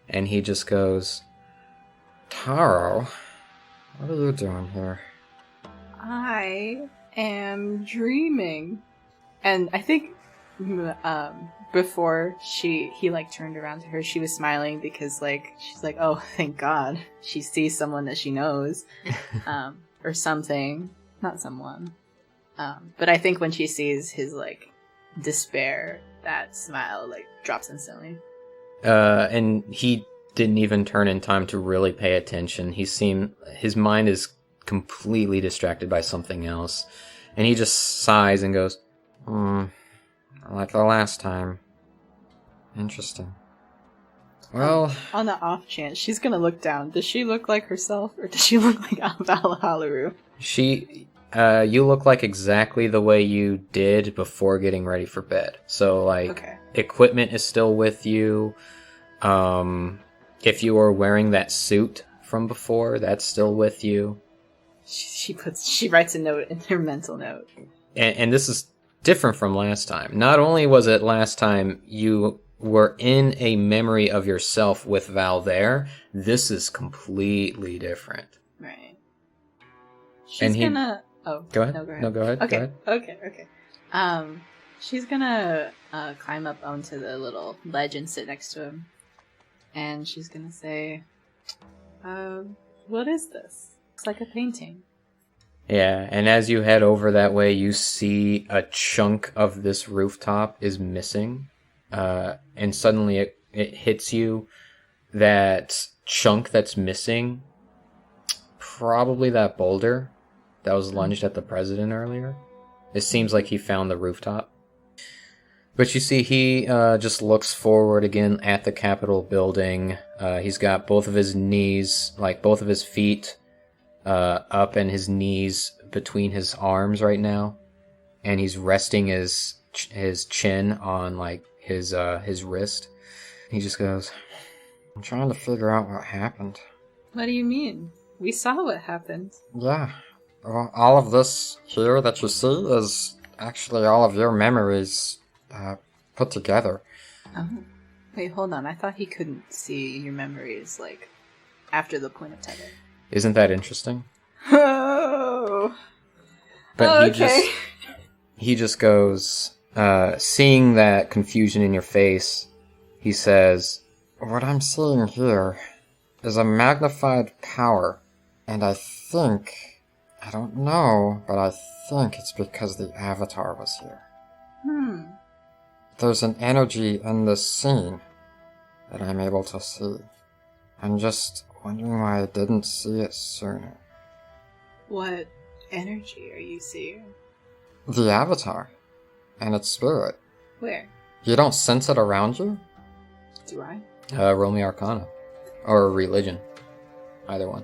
Speaker 5: And he just goes, Taro, what are you doing here?
Speaker 15: I am dreaming. And I think before he like turned around to her, she was smiling because like she's like, oh, thank God she sees someone that she knows, or something, not someone. But I think when she sees his like despair, that smile like drops instantly.
Speaker 5: And he didn't even turn in time to really pay attention. His mind is completely distracted by something else, and he just sighs and goes, like the last time. Interesting. Well,
Speaker 15: on the off chance, she's gonna look down. Does she look like herself, or does she look like Valahalaru?
Speaker 5: You look like exactly the way you did before getting ready for bed. So, like, okay. Equipment is still with you. If you were wearing that suit from before, that's still with you.
Speaker 15: She writes a note in her mental note.
Speaker 5: And this is different from last time. Not only was it last time you were in a memory of yourself with Val there, this is completely different.
Speaker 15: Right. She's gonna... Oh,
Speaker 5: go ahead.
Speaker 15: No, go ahead.
Speaker 5: Okay.
Speaker 15: Okay. She's gonna climb up onto the little ledge and sit next to him. And she's gonna say, what is this? Looks like a painting.
Speaker 5: Yeah, and as you head over that way, you see a chunk of this rooftop is missing. And suddenly it hits you that chunk that's missing, probably that boulder that was lunged at the president earlier. It seems like he found the rooftop. But you see, he just looks forward again at the Capitol building. He's got both of his knees, like both of his feet up and his knees between his arms right now. and he's resting his chin on like his wrist. He just goes, "I'm trying to figure out what happened."
Speaker 15: What do you mean? We saw what happened.
Speaker 5: Yeah. Well, all of this here that you see is actually all of your memories put together.
Speaker 15: Oh. Wait, hold on. I thought he couldn't see your memories, like, after the point of tether.
Speaker 5: Isn't that interesting?
Speaker 15: Oh.
Speaker 5: But
Speaker 15: okay.
Speaker 5: he just goes, seeing that confusion in your face, he says, "What I'm seeing here is a magnified power, and I don't know, but I think it's because the Avatar was here. There's an energy in this scene that I'm able to see. I'm just wondering why I didn't see it sooner."
Speaker 15: What energy are you seeing?
Speaker 5: The Avatar and its spirit.
Speaker 15: Where?
Speaker 5: You don't sense it around you?
Speaker 15: Do I?
Speaker 5: Roll me Arcana. Or Religion. Either one.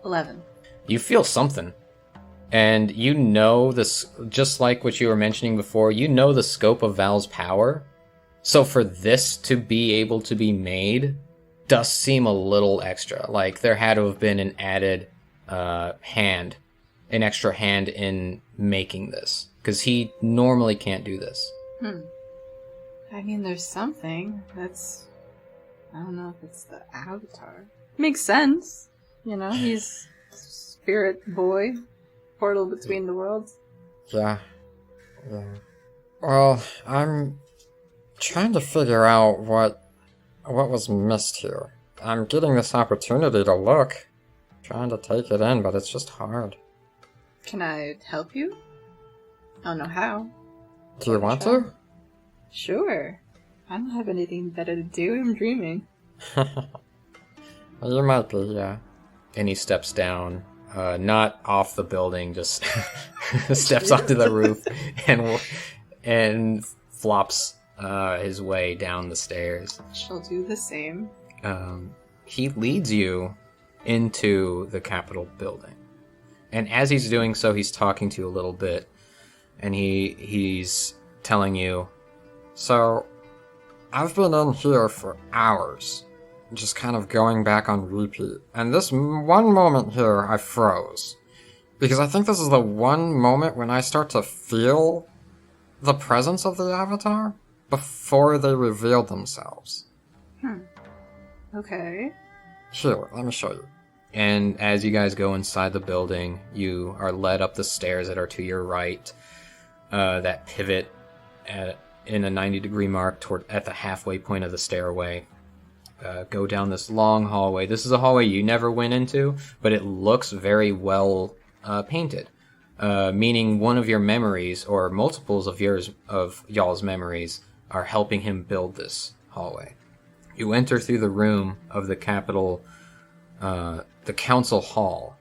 Speaker 15: 11.
Speaker 5: You feel something. And you know this, just like what you were mentioning before, you know the scope of Val's power. So for this to be able to be made does seem a little extra. Like there had to have been an added an extra hand in making this. Because he normally can't do this.
Speaker 15: I mean, there's something. I don't know if it's the Avatar. Makes sense. You know, he's spirit boy. Portal between the worlds.
Speaker 5: Yeah. Well, I'm trying to figure out what was missed here. I'm getting this opportunity to look. Trying to take it in, but it's just hard.
Speaker 15: Can I help you? I don't know how.
Speaker 5: Do you want to?
Speaker 15: Sure. I don't have anything better to do. I'm dreaming.
Speaker 5: You might be, yeah. And he steps down. Not off the building, just steps onto the roof and flops his way down the stairs.
Speaker 15: She'll do the same.
Speaker 5: He leads you into the Capitol building. And as he's doing so, he's talking to you a little bit. And he's telling you, "So, I've been in here for hours. Just kind of going back on repeat. And this one moment here, I froze. Because I think this is the one moment when I start to feel the presence of the Avatar before they reveal themselves."
Speaker 15: Okay.
Speaker 5: Here, let me show you. And as you guys go inside the building, you are led up the stairs that are to your right, that pivot in a 90-degree mark at the halfway point of the stairway. Go down this long hallway. This is a hallway you never went into, but it looks very well painted. Meaning one of your memories, or multiples of y'all's memories, are helping him build this hallway. You enter through the room of the Capitol, the council hall,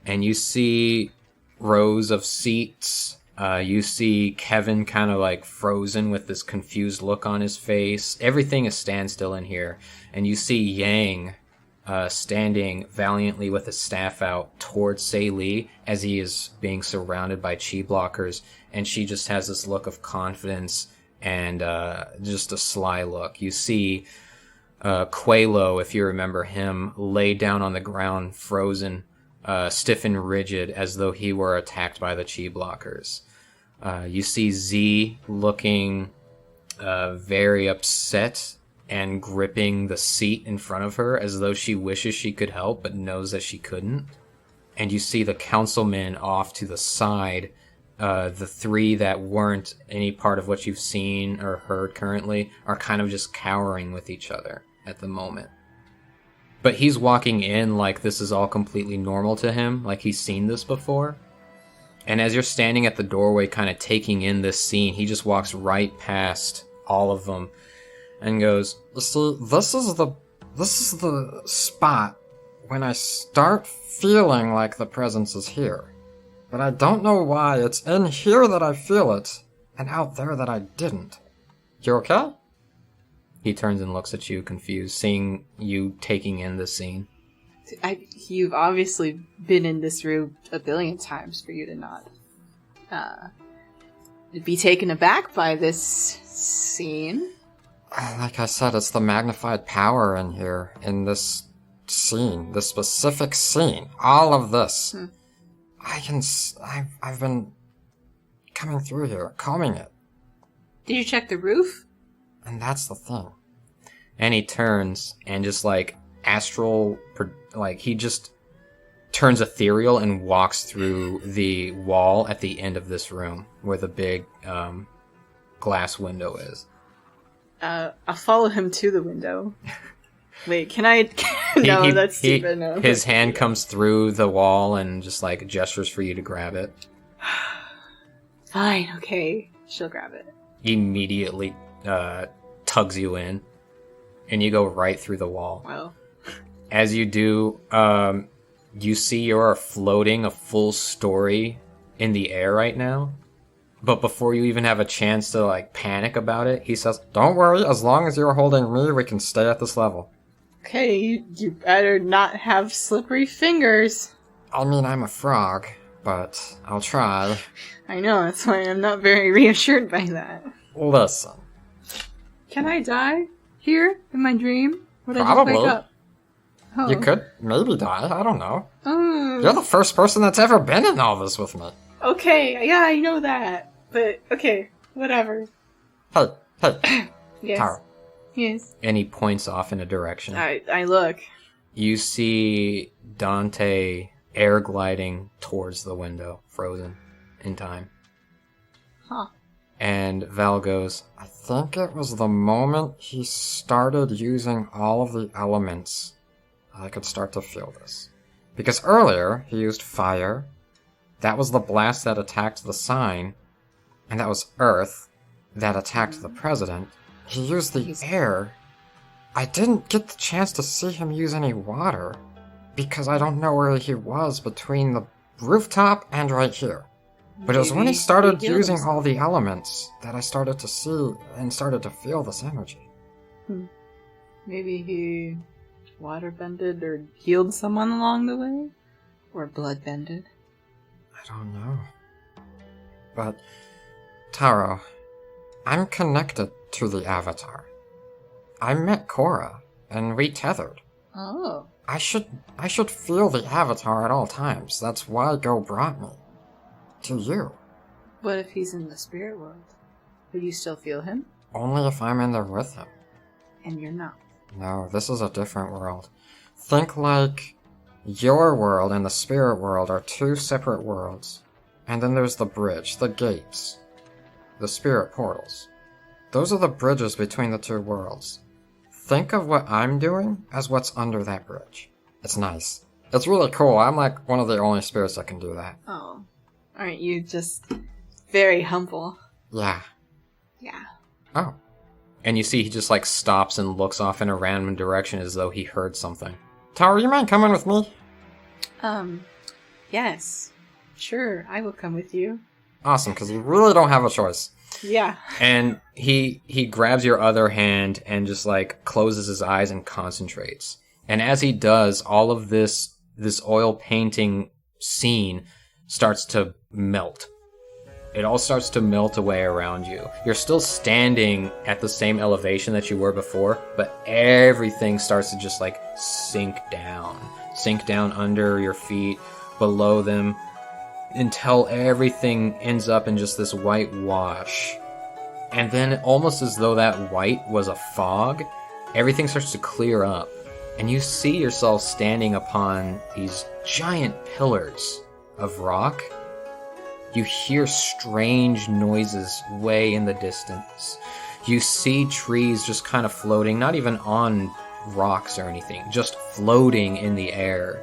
Speaker 5: and you see rows of seats. You see Kevin kind of like frozen with this confused look on his face. Everything is standstill in here. And you see Yang standing valiantly with a staff out towards Sei Li as he is being surrounded by chi blockers. And she just has this look of confidence and just a sly look. You see Quelo, if you remember him, lay down on the ground, frozen, stiff and rigid, as though he were attacked by the chi blockers. You see Z looking very upset and gripping the seat in front of her as though she wishes she could help but knows that she couldn't. And you see the councilmen off to the side, the three that weren't any part of what you've seen or heard currently are kind of just cowering with each other at the moment. But he's walking in like this is all completely normal to him, like he's seen this before. And as you're standing at the doorway kind of taking in this scene, he just walks right past all of them and goes, "See, this is the spot when I start feeling like the presence is here. But I don't know why. It's in here that I feel it, and out there that I didn't. You okay?" He turns and looks at you, confused, seeing you taking in this scene.
Speaker 15: You've obviously been in this room a billion times for you to not be taken aback by this scene.
Speaker 1: Like I said, it's the magnified power in here, in this scene, this specific scene. All of this. I've been coming through here, combing it.
Speaker 15: Did you check the roof?
Speaker 1: And that's the thing.
Speaker 5: And he turns and just like he just turns ethereal and walks through the wall at the end of this room where the big glass window is.
Speaker 15: I'll follow him to the window. Wait, can I? No, that's stupid. No.
Speaker 5: His hand comes through the wall and just like gestures for you to grab it.
Speaker 15: Fine, okay. She'll grab it.
Speaker 5: He immediately tugs you in, and you go right through the wall.
Speaker 15: Wow.
Speaker 5: As you do, you see you're floating a full story in the air right now. But before you even have a chance to like panic about it, he says, "Don't worry, as long as you're holding me, we can stay at this level."
Speaker 15: Okay, you better not have slippery fingers.
Speaker 1: I mean, I'm a frog, but I'll try.
Speaker 15: I know, that's why I'm not very reassured by that.
Speaker 1: Listen.
Speaker 15: Can I die here in my dream? Would
Speaker 1: Probably.
Speaker 15: I just wake up? Oh.
Speaker 1: You could maybe die, I don't know.
Speaker 15: Oh.
Speaker 1: You're the first person that's ever been in all this with me.
Speaker 15: Okay, yeah, I know that. But, okay, whatever.
Speaker 1: Hey.
Speaker 15: Yes.
Speaker 1: Taro.
Speaker 15: Yes.
Speaker 5: And he points off in a direction.
Speaker 15: I look.
Speaker 5: You see Dante air gliding towards the window, frozen in time.
Speaker 15: Huh.
Speaker 5: And Val goes,
Speaker 1: I think it was the moment he started using all of the elements I could start to feel this. Because earlier, he used fire. That was the blast that attacked the sign. And that was earth that attacked the president. He used the air. I didn't get the chance to see him use any water. Because I don't know where he was between the rooftop and right here. But it was when he started using all the elements that I started to see and started to feel this energy.
Speaker 15: Maybe he waterbended or healed someone along the way? Or bloodbended?
Speaker 1: I don't know. But, Taro, I'm connected to the Avatar. I met Korra, and we tethered.
Speaker 15: Oh.
Speaker 1: I should feel the Avatar at all times. That's why Go brought me. To you.
Speaker 15: What if he's in the spirit world? Would you still feel him?
Speaker 1: Only if I'm in there with him.
Speaker 15: And you're not.
Speaker 1: No, this is a different world. Think like your world and the spirit world are two separate worlds. And then there's the bridge, the gates, the spirit portals. Those are the bridges between the two worlds. Think of what I'm doing as what's under that bridge. It's nice. It's really cool. I'm like one of the only spirits that can do that.
Speaker 15: Oh. Aren't you just very humble?
Speaker 1: Yeah.
Speaker 15: Yeah.
Speaker 1: Oh.
Speaker 5: and you see he just like stops and looks off in a random direction as though he heard something.
Speaker 1: Taro, you mind coming with me?
Speaker 15: Yes. Sure, I will come with you.
Speaker 1: Awesome, because you really don't have a choice.
Speaker 15: Yeah.
Speaker 5: And he grabs your other hand and just like closes his eyes and concentrates. And as he does, all of this oil painting scene starts to melt. It all starts to melt away around you. You're still standing at the same elevation that you were before, but everything starts to just like sink down under your feet, below them, until everything ends up in just this white wash. And then almost as though that white was a fog, everything starts to clear up. And you see yourself standing upon these giant pillars of rock. You hear strange noises way in the distance. You see trees just kind of floating, not even on rocks or anything, just floating in the air.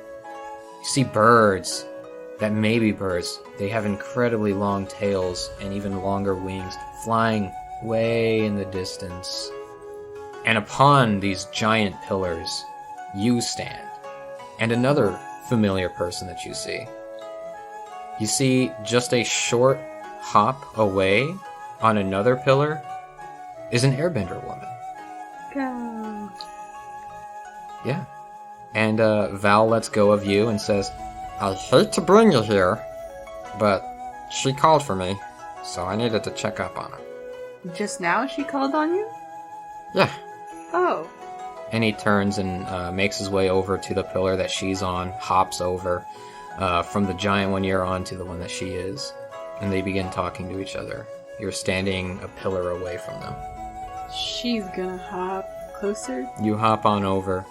Speaker 5: You see birds that may be birds. They have incredibly long tails and even longer wings, flying way in the distance. And upon these giant pillars, you stand, and another familiar person that you see. You see, just a short hop away on another pillar is an airbender woman.
Speaker 15: Go.
Speaker 5: Yeah. And Val lets go of you and says,
Speaker 1: I hate to bring you here, but
Speaker 5: She called for me, so I needed to check up on her.
Speaker 15: Just now she called on you?
Speaker 5: Yeah.
Speaker 15: Oh.
Speaker 5: And he turns and makes his way over to the pillar that she's on, hops over from the giant one you're on to the one that she is, and they begin talking to each other. You're standing a pillar away from them.
Speaker 15: She's gonna hop closer?
Speaker 5: You hop on over,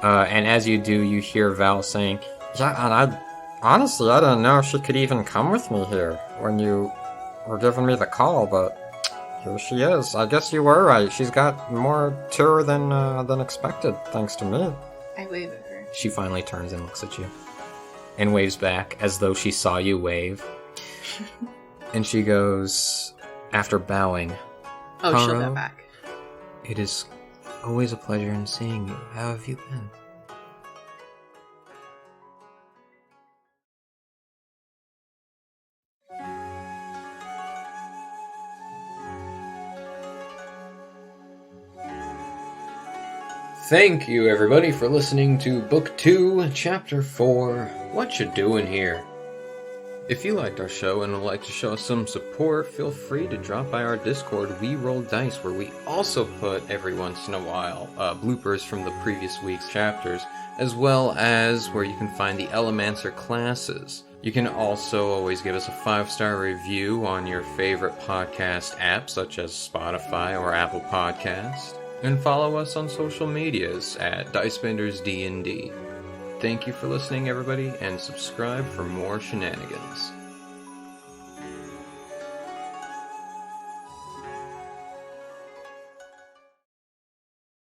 Speaker 5: and as you do, you hear Val saying, "Yeah, and honestly, I didn't know she could even come with me here when you were giving me the call, but here she is. I guess you were right. She's got more to her than expected, thanks to me."
Speaker 15: I wave at her.
Speaker 5: She finally turns and looks at you, and waves back as though she saw you wave. And she goes, after bowing,
Speaker 15: Oh, she'll
Speaker 5: "Taro,
Speaker 15: go back.
Speaker 5: it is always a pleasure in seeing you. How have you been?" Thank you, everybody, for listening to Book 2, Chapter 4, Whatcha Doin' Here? If you liked our show and would like to show us some support, feel free to drop by our Discord, We Roll Dice, where we also put, every once in a while, bloopers from the previous week's chapters, as well as where you can find the Elemancer classes. You can also always give us a 5-star review on your favorite podcast app, such as Spotify or Apple Podcast. And follow us on social medias at DicebendersDND. Thank you for listening, everybody, and subscribe for more shenanigans.